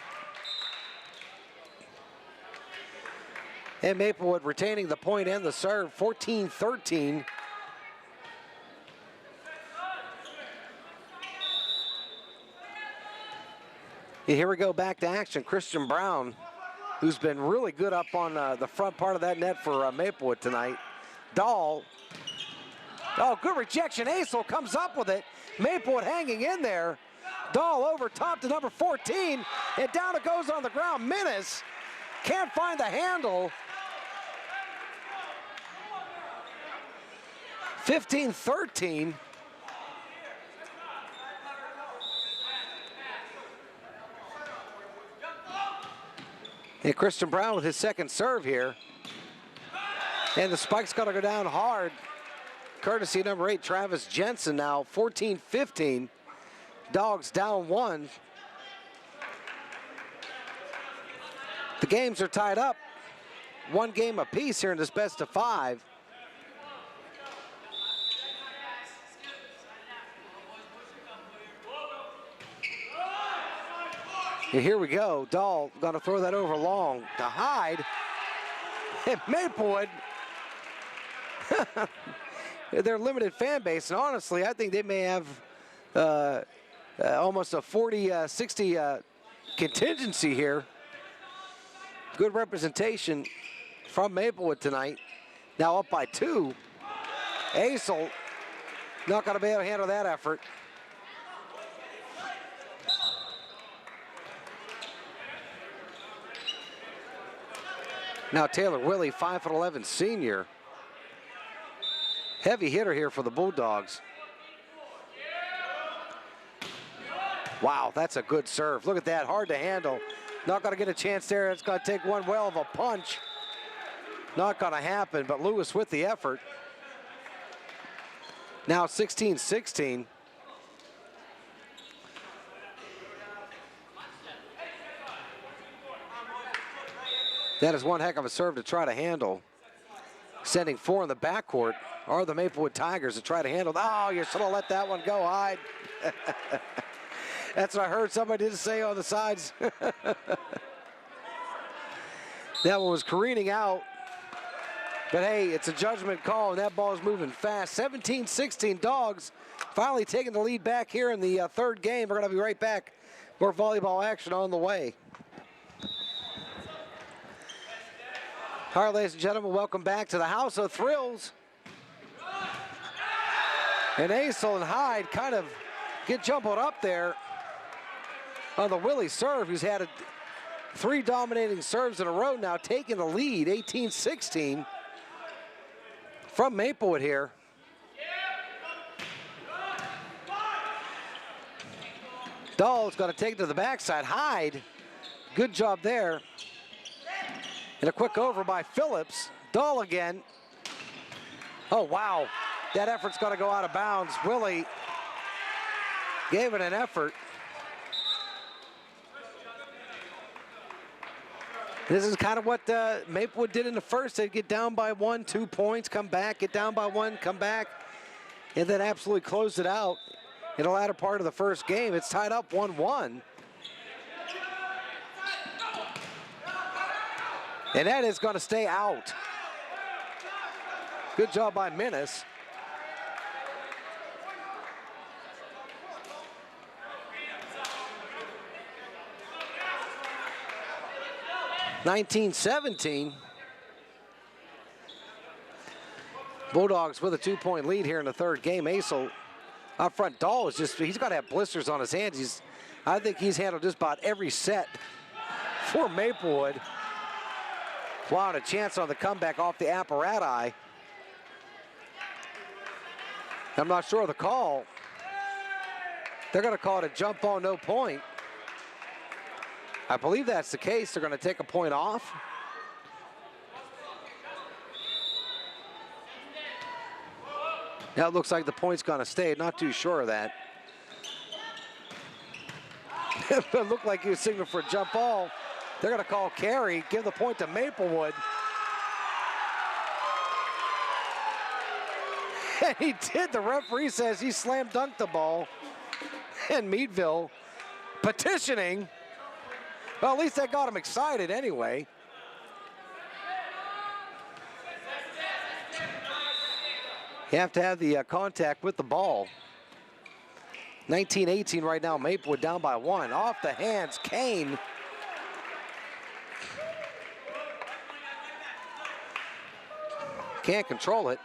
And Maplewood retaining the point and the serve, 14-13. And here we go back to action. Christian Brown, who's been really good up on the front part of that net for Maplewood tonight. Dahl. Oh, good rejection. Aisel comes up with it. Maplewood hanging in there. Dahl over top to number 14. And down it goes on the ground. Minnis can't find the handle. 15-13. And Christian Brown with his second serve here. And the spike's got to go down hard. Courtesy number 8, Travis Jensen now, 14-15. Dogs down 1. The games are tied up. 1 game apiece here in this best of 5. And here we go. Dahl gonna throw that over long to Hyde. And Maplewood, their limited fan base, and honestly, I think they may have almost a 40-60 contingency here. Good representation from Maplewood tonight. Now up by 2. Aisel not gonna be able to handle that effort. Now Taylor Willie, 5'11" senior. Heavy hitter here for the Bulldogs. Wow, that's a good serve. Look at that, hard to handle. Not gonna get a chance there. It's gonna take one well of a punch. Not gonna happen, but Lewis with the effort. Now 16-16. That is one heck of a serve to try to handle. Sending 4 in the backcourt are the Maplewood Tigers to try to handle. Oh, you should have let that one go, Hyde. That's what I heard somebody did say on the sides. That one was careening out. But hey, it's a judgment call, and that ball is moving fast. 17-16 Dogs finally taking the lead back here in the third game. We're going to be right back. More volleyball action on the way. All right, ladies and gentlemen, welcome back to the House of Thrills. And Aisel and Hyde kind of get jumbled up there on the Willie serve, who's had 3 dominating serves in a row now, taking the lead, 18-16 from Maplewood here. Dahl's got to take it to the backside. Hyde, good job there. And a quick over by Phillips. Dahl again. Oh, wow. That effort's got to go out of bounds. Willie gave it an effort. This is kind of what Maplewood did in the first. They'd get down by 1, 2 points, come back, get down by 1, come back, and then absolutely closed it out in the latter part of the first game. It's tied up 1-1. And that is going to stay out. Good job by Minnis. (19-17). Bulldogs with a 2-point lead here in the third game. Aisel up front. Dahl is just, he's got to have blisters on his hands. I think he's handled just about every set for Maplewood. Wow, and a chance on the comeback off the apparati. I'm not sure of the call. They're going to call it a jump ball, no point. I believe that's the case. They're going to take a point off. Now it looks like the point's going to stay. Not too sure of that. It looked like he was signaling for a jump ball. They're going to call carry, give the point to Maplewood. And he did. The referee says he slam dunked the ball. And Meadville petitioning. Well, at least that got him excited anyway. You have to have the contact with the ball. 19-18 right now. Maplewood down by 1. Off the hands, Kane. Can't control it.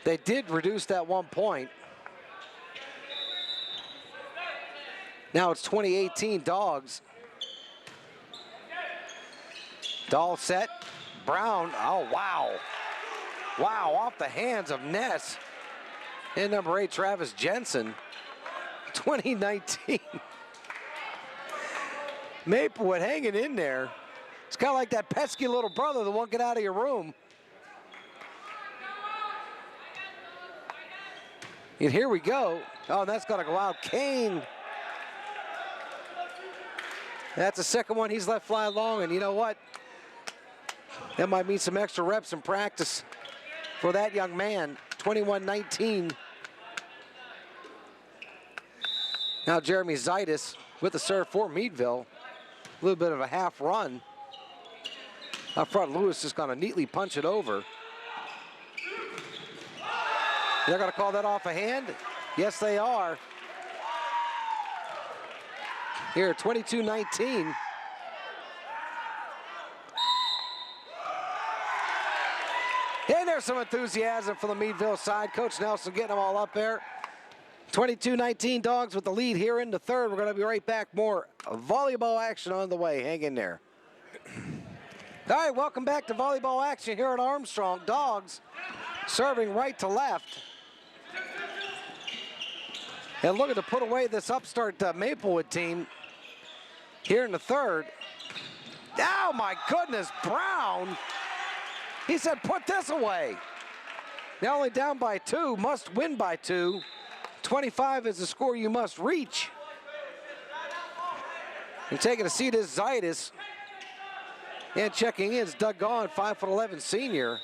They did reduce that 1 point. Now it's 20-18 Dogs. Dahl set. Brown. Oh, wow. Wow, off the hands of Ness. And number 8, Travis Jensen. 2019. Maplewood hanging in there. It's kind of like that pesky little brother that won't get out of your room. And here we go. Oh, that's got to go out. Kane. That's the second one he's let fly long, and you know what? That might mean some extra reps in practice for that young man. 21-19. Now Jeremy Zaitis with the serve for Meadville. A little bit of a half run. Up front, Lewis is going to neatly punch it over. They're going to call that off a hand? Yes, they are. Here, 22-19. And there's some enthusiasm from the Meadville side. Coach Nelson getting them all up there. 22-19 Dogs with the lead here in the third. We're going to be right back. More volleyball action on the way. Hang in there. All right, welcome back to volleyball action here at Armstrong. Dogs serving right to left. And looking to put away this upstart Maplewood team here in the third. Oh my goodness, Brown. He said, put this away. Now only down by 2, must win by 2. 25 is the score you must reach. And taking a seat is Zaitis. And checking in is Doug Gaughan, 5'11" senior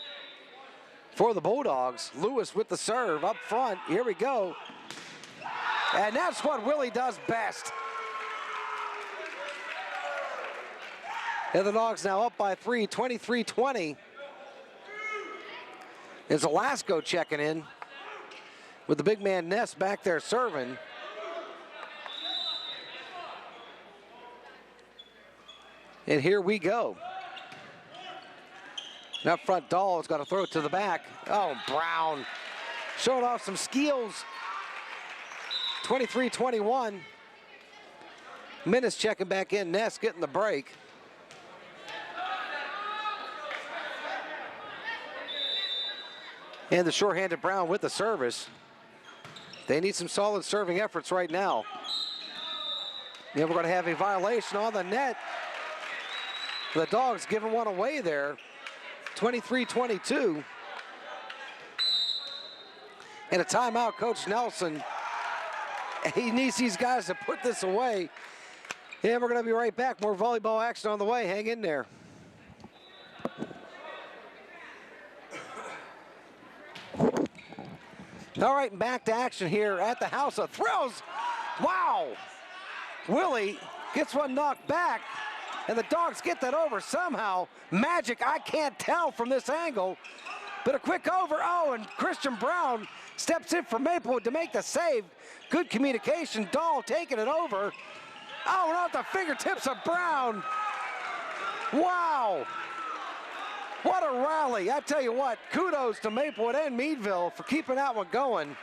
for the Bulldogs. Lewis with the serve up front. Here we go. And that's what Willie does best. And the Dogs now up by 3, 23-20. Is Alasko checking in with the big man Ness back there serving. And here we go. And up front, Dahl's got to throw it to the back. Oh, Brown showing off some skills. 23-21. Minnis checking back in. Ness getting the break. And the short-handed Brown with the service. They need some solid serving efforts right now. Yeah, we're going to have a violation on the net. The Dogs giving one away there. 23-22. And a timeout, Coach Nelson. He needs these guys to put this away. And we're going to be right back. More volleyball action on the way. Hang in there. All right, back to action here at the House of Thrills. Wow. Willie gets one knocked back. And the Dogs get that over somehow. Magic, I can't tell from this angle. But a quick over. Oh, and Christian Brown steps in for Maplewood to make the save. Good communication. Dahl taking it over. Oh, and off the fingertips of Brown. Wow. What a rally. I tell you what, kudos to Maplewood and Meadville for keeping that one going.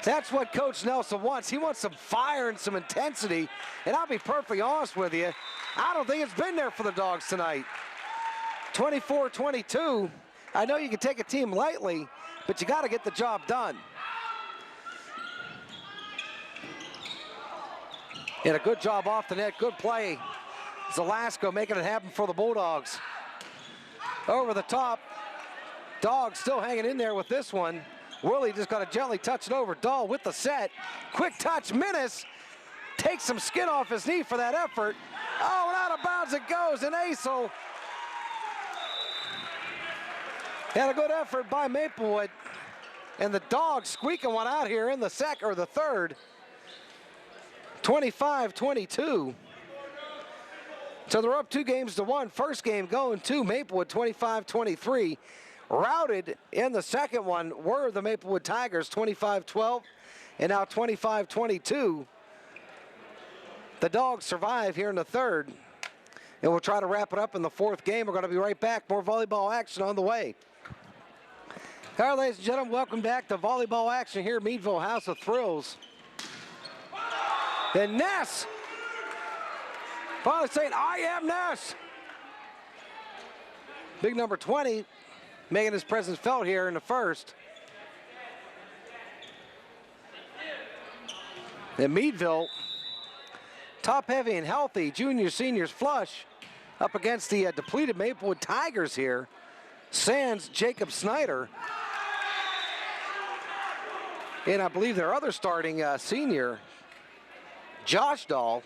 That's what Coach Nelson wants. He wants some fire and some intensity. And I'll be perfectly honest with you, I don't think it's been there for the Dogs tonight. 24-22. I know you can take a team lightly, but you got to get the job done. And a good job off the net. Good play. Zalasko making it happen for the Bulldogs. Over the top. Dogs still hanging in there with this one. Willie just got to gently touch it over. Dahl with the set. Quick touch. Minnis takes some skin off his knee for that effort. Oh, and out of bounds it goes. And Aisel had a good effort by Maplewood. And the Dogs squeaking one out here in the second or the third. 25-22. So they're up 2-1. First game going to Maplewood, 25-23. Routed in the second one were the Maplewood Tigers, 25-12, and now 25-22. The Dogs survive here in the third, and we'll try to wrap it up in the fourth game. We're going to be right back. More volleyball action on the way. All right, ladies and gentlemen, welcome back to volleyball action here at Meadville House of Thrills. And Ness finally saying, I am Ness. Big number 20. Making his presence felt here in the first. And Meadville, top heavy and healthy, juniors, seniors flush up against the depleted Maplewood Tigers here. Sans Jacob Snyder. And I believe their other starting senior, Josh Dahl.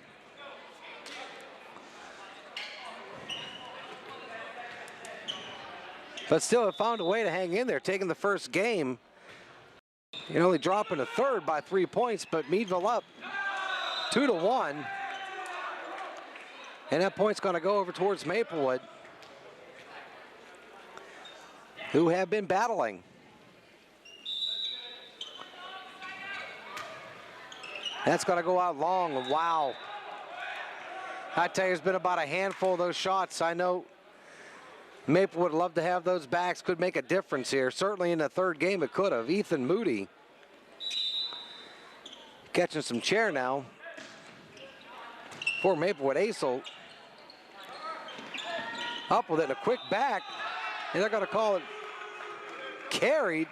But still have found a way to hang in there, taking the first game. And only dropping to third by 3 points, but Meadville up 2-1. And that point's going to go over towards Maplewood, who have been battling. That's going to go out long. Wow. I tell you, there's been about a handful of those shots. I know Maplewood would love to have those backs. Could make a difference here. Certainly in the third game it could have. Ethan Moody catching some chair now for Maplewood. Aisel Up with it and a quick back. And they're going to call it carried.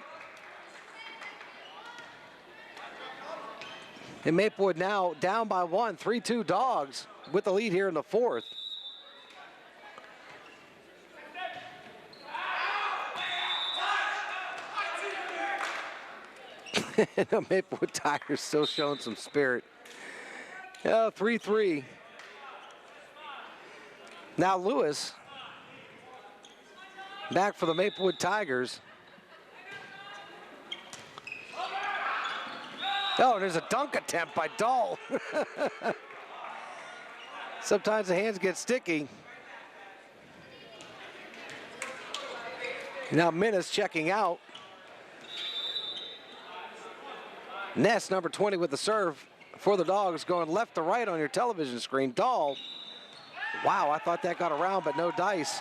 And Maplewood now down by one, 3-2 Dogs with the lead here in the fourth. The Maplewood Tigers still showing some spirit. 3-3. Now Lewis back for the Maplewood Tigers. Oh, there's a dunk attempt by Dahl. Sometimes the hands get sticky. Now Minnis checking out. Ness, number 20 with the serve for the Dogs, going left to right on your television screen. Dahl, wow, I thought that got around, but no dice.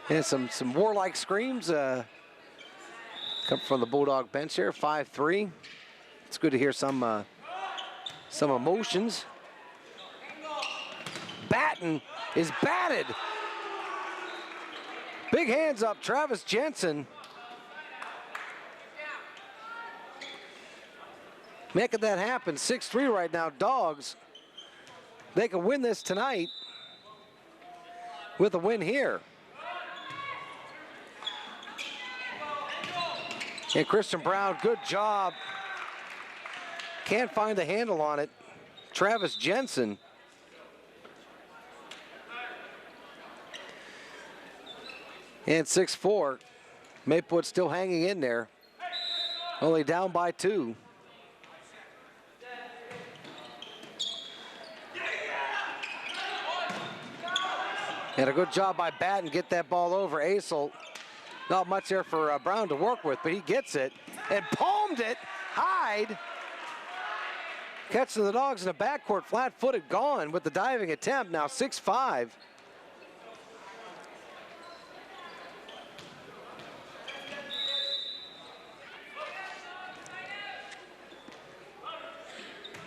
And some warlike screams come from the Bulldog bench here, 5-3. It's good to hear some emotions. Batten is batted. Big hands up, Travis Jensen. Making that happen, 6-3 right now. Dogs, they can win this tonight with a win here. And Christian Brown, good job. Can't find the handle on it. Travis Jensen. And 6-4. Maplewood still hanging in there. Only down by 2. And a good job by Batten, get that ball over. Asel, not much there for Brown to work with, but he gets it and palmed it. Hyde catching the Dogs in the backcourt, flat-footed, gone with the diving attempt. Now 6-5.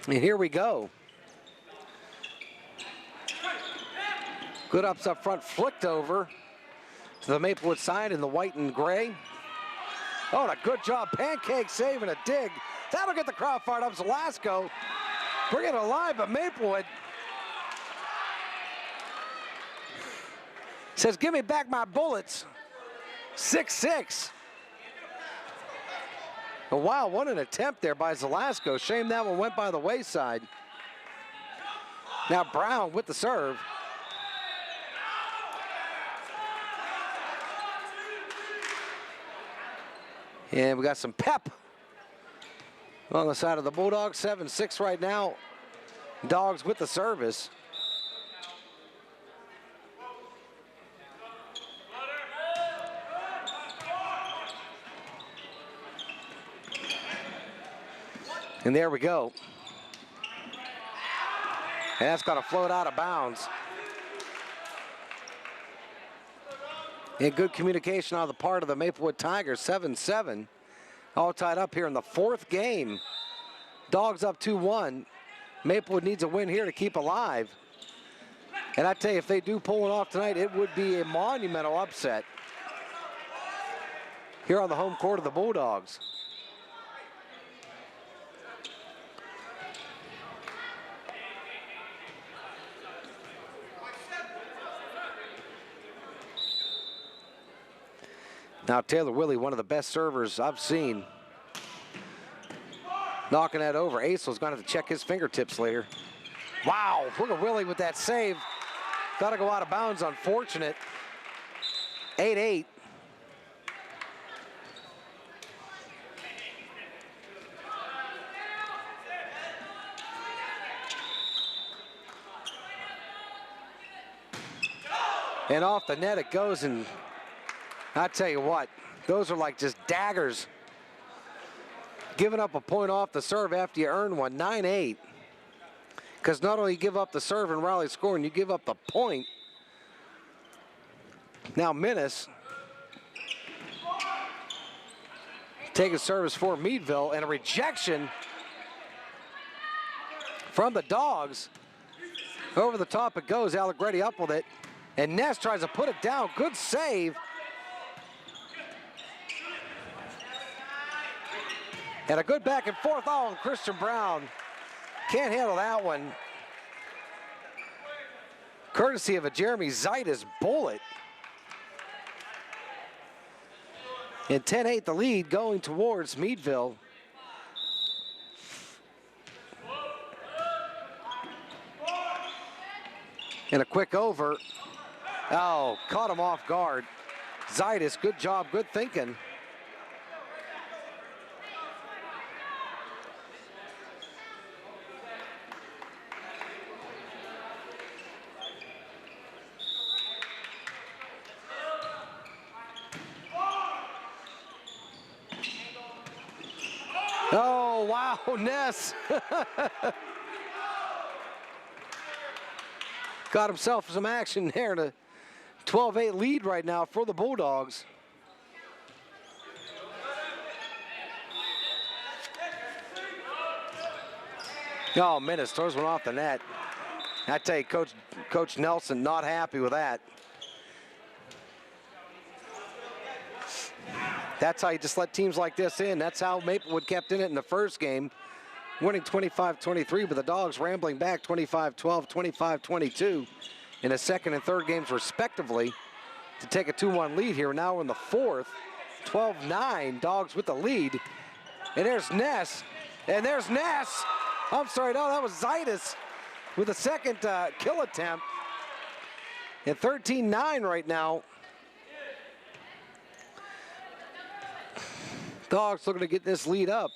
And here we go. Good ups up front, flicked over to the Maplewood side in the white and gray. Oh, and a good job, pancake save and a dig. That'll get the crowd fired up. Zelasco bring it alive, but Maplewood says, give me back my bullets. 6-6. Oh, wow, what an attempt there by Zelasco. Shame that one went by the wayside. Now Brown with the serve. And we got some pep on the side of the Bulldogs. 7-6 right now. Dogs with the service. And there we go. And that's got to float out of bounds. And good communication on the part of the Maplewood Tigers, 7-7. All tied up here in the fourth game. Dogs up 2-1. Maplewood needs a win here to keep alive. And I tell you, if they do pull it off tonight, it would be a monumental upset here on the home court of the Bulldogs. Now Taylor Willie, one of the best servers I've seen. Knocking that over. Asel's going to have to check his fingertips later. Wow, look at Willie with that save. Got to go out of bounds, unfortunate. 8-8. And off the net it goes, and I tell you what, those are like just daggers. Giving up a point off the serve after you earn one, 9-8. Because not only you give up the serve and Raleigh scoring, you give up the point. Now Minnis taking service for Meadville, and a rejection from the Dogs. Over the top it goes. Allegretti up with it. And Ness tries to put it down. Good save. And a good back and forth. Oh, and Christian Brown can't handle that one. Courtesy of a Jeremy Zaitis bullet. And 10-8 the lead going towards Meadville. And a quick over. Oh, caught him off guard. Zaitis, good job, good thinking. Oh, wow, Ness. Got himself some action there. To 12-8 lead right now for the Bulldogs. Oh, Minnis throws one off the net. I tell you, Coach Nelson not happy with that. That's how you just let teams like this in. That's how Maplewood kept in it in the first game, winning 25-23, but the Dogs rambling back 25-12, 25-22 in the second and third games respectively to take a 2-1 lead here. Now in the fourth, 12-9, Dogs with the lead. And there's Ness, and there's Ness. I'm sorry, no, that was Zaitis with a second kill attempt. And 13-9 right now. Dogs looking to get this lead up.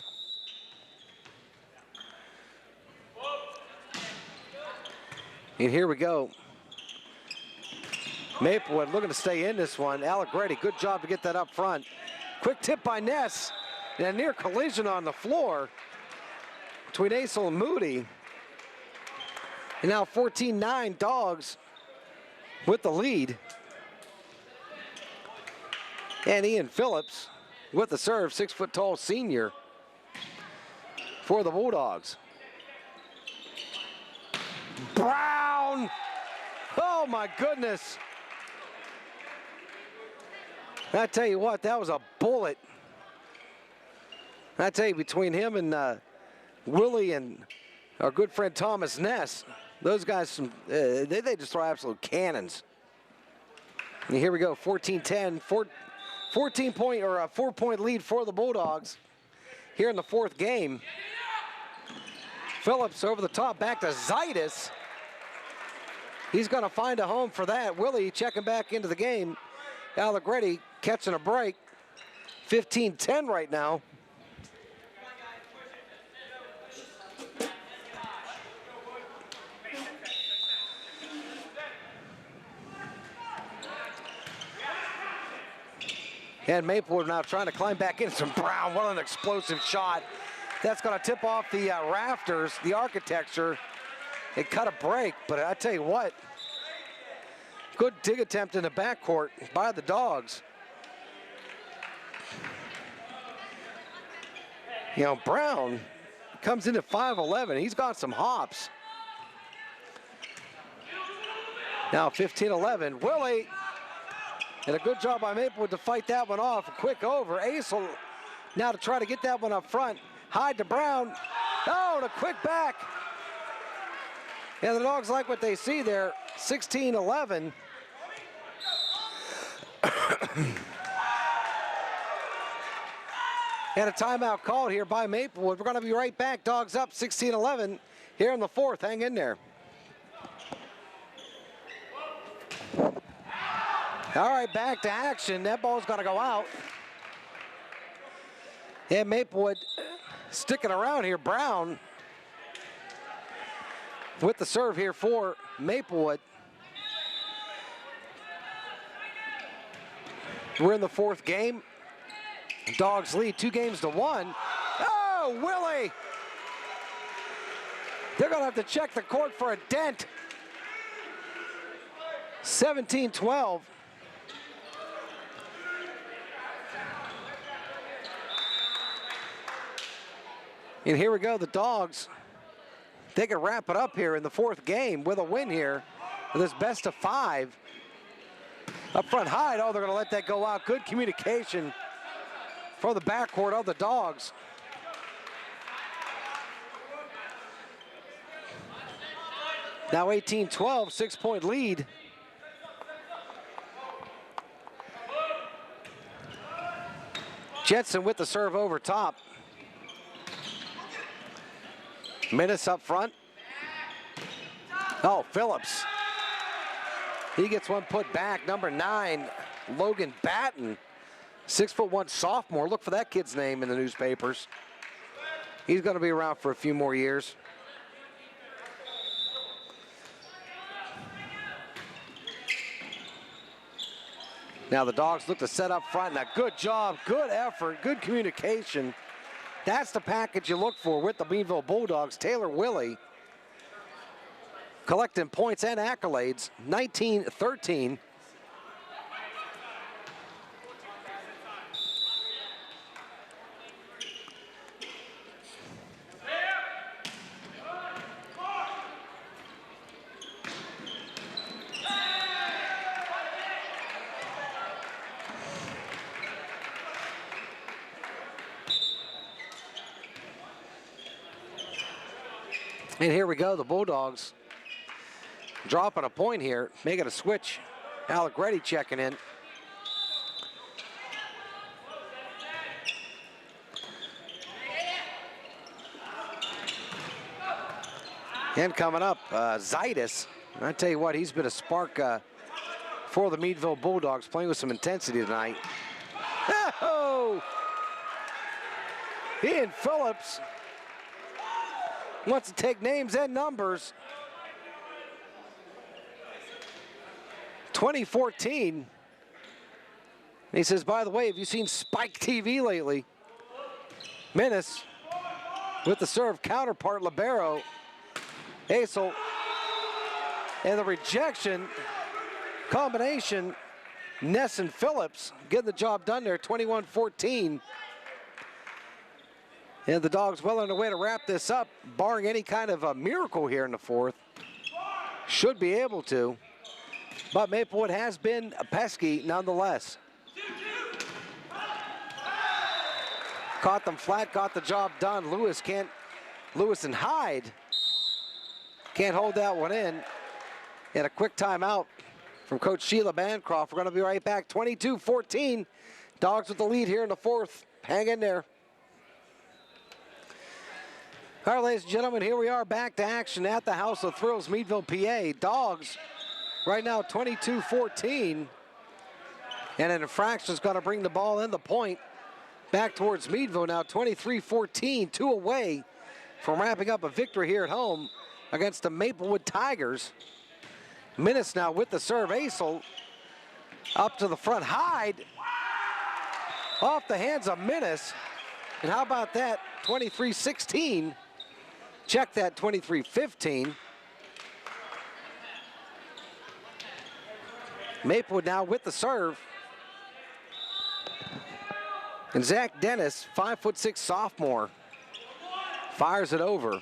And here we go. Maplewood looking to stay in this one. Allegretti, good job to get that up front. Quick tip by Ness. And a near collision on the floor between Acel and Moody. And now 14-9 Dogs with the lead. And Ian Phillips with the serve, 6-foot-tall senior for the Bulldogs. Brown! Oh my goodness! I tell you what, that was a bullet. I tell you, between him and Willie and our good friend Thomas Ness, those guys, they just throw absolute cannons. And here we go, 14-10, 14-point or a 4-point lead for the Bulldogs here in the fourth game. Phillips over the top, back to Zaitis. He's going to find a home for that. Willie checking back into the game. Allegretti catching a break. 15-10 right now. And Maplewood now trying to climb back in. Some Brown, what an explosive shot. That's going to tip off the rafters, the architecture, and cut a break. But I tell you what, good dig attempt in the backcourt by the Dogs. You know, Brown comes in at 5'11". He's got some hops. Now 15-11. Willie. And a good job by Maplewood to fight that one off. A quick over. Acel now to try to get that one up front. Hyde to Brown. Oh, and a quick back. And the Dogs like what they see there. 16-11. And a timeout called here by Maplewood. We're going to be right back. Dogs up 16-11 here in the fourth. Hang in there. All right, back to action. That ball's going to go out. And Maplewood sticking around here. Brown with the serve here for Maplewood. We're in the fourth game. Dogs lead 2-1. Oh, Willie! They're going to have to check the court for a dent. 17-12. And here we go, the Dogs they can wrap it up here in the 4th game with a win here. This best of 5. Up front Hyde, oh, they're going to let that go out. Good communication for the backcourt of the Dogs. Now 18-12, 6-point lead. Jensen with the serve over top. Minnis up front. Oh, Phillips. He gets one put back. Number 9, Logan Batten. 6'1" sophomore. Look for that kid's name in the newspapers. He's going to be around for a few more years. Now the Dogs look to set up front. Now good job, good effort, good communication. That's the package you look for with the Meadville Bulldogs. Taylor Willie collecting points and accolades. 19-13. And here we go, the Bulldogs dropping a point here, making a switch. Alec Reddy checking in. And coming up, Zaitis. I tell you what, he's been a spark for the Meadville Bulldogs, playing with some intensity tonight. Oh! Ian Phillips wants to take names and numbers. 2014. He says, by the way, have you seen Spike TV lately? Minnis with the serve, counterpart libero. Asel. And the rejection combination. Ness and Phillips getting the job done there, 21-14. And the Dogs well on their way to wrap this up, barring any kind of a miracle here in the 4th. Should be able to. But Maplewood has been pesky nonetheless. Caught them flat, got the job done. Lewis and Hyde can't hold that one in. And a quick timeout from Coach Sheila Bancroft. We're going to be right back. 22-14. Dogs with the lead here in the 4th. Hang in there. All right, ladies and gentlemen, here we are back to action at the House of Thrills, Meadville, PA. Dogs right now 22-14. And an infraction is going to bring the ball and the point back towards Meadville now, 23-14, 2 away from wrapping up a victory here at home against the Maplewood Tigers. Minnis now with the serve. Asel up to the front. Hyde off the hands of Minnis. And how about that? 23-16. Check that, 23-15. Maplewood now with the serve. And Zach Dennis, 5'6" sophomore, fires it over.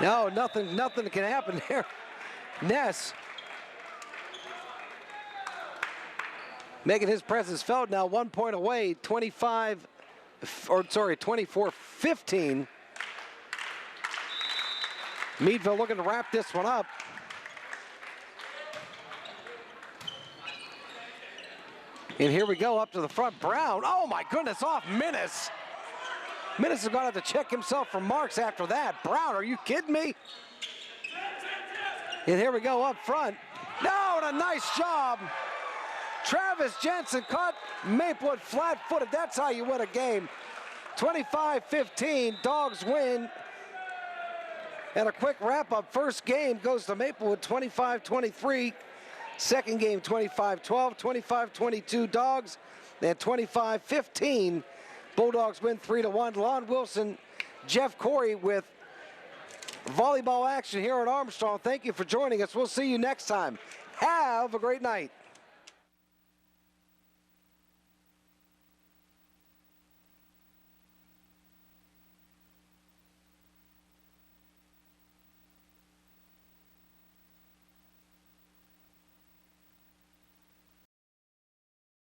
No, nothing can happen there. Ness making his presence felt now, 1 point away, 24-15. Meadville looking to wrap this one up. And here we go up to the front. Brown, oh my goodness, off Minnis. Minnis is going to have to check himself for marks after that. Brown, are you kidding me? And here we go up front. No, and a nice job. Travis Jensen caught Maplewood flat-footed. That's how you win a game. 25-15, Dogs win. And a quick wrap-up. First game goes to Maplewood, 25-23. Second game, 25-12, 25-22 Dogs, and 25-15. Bulldogs win 3-1. Lon Wilson, Jeff Corey with volleyball action here at Armstrong. Thank you for joining us. We'll see you next time. Have a great night.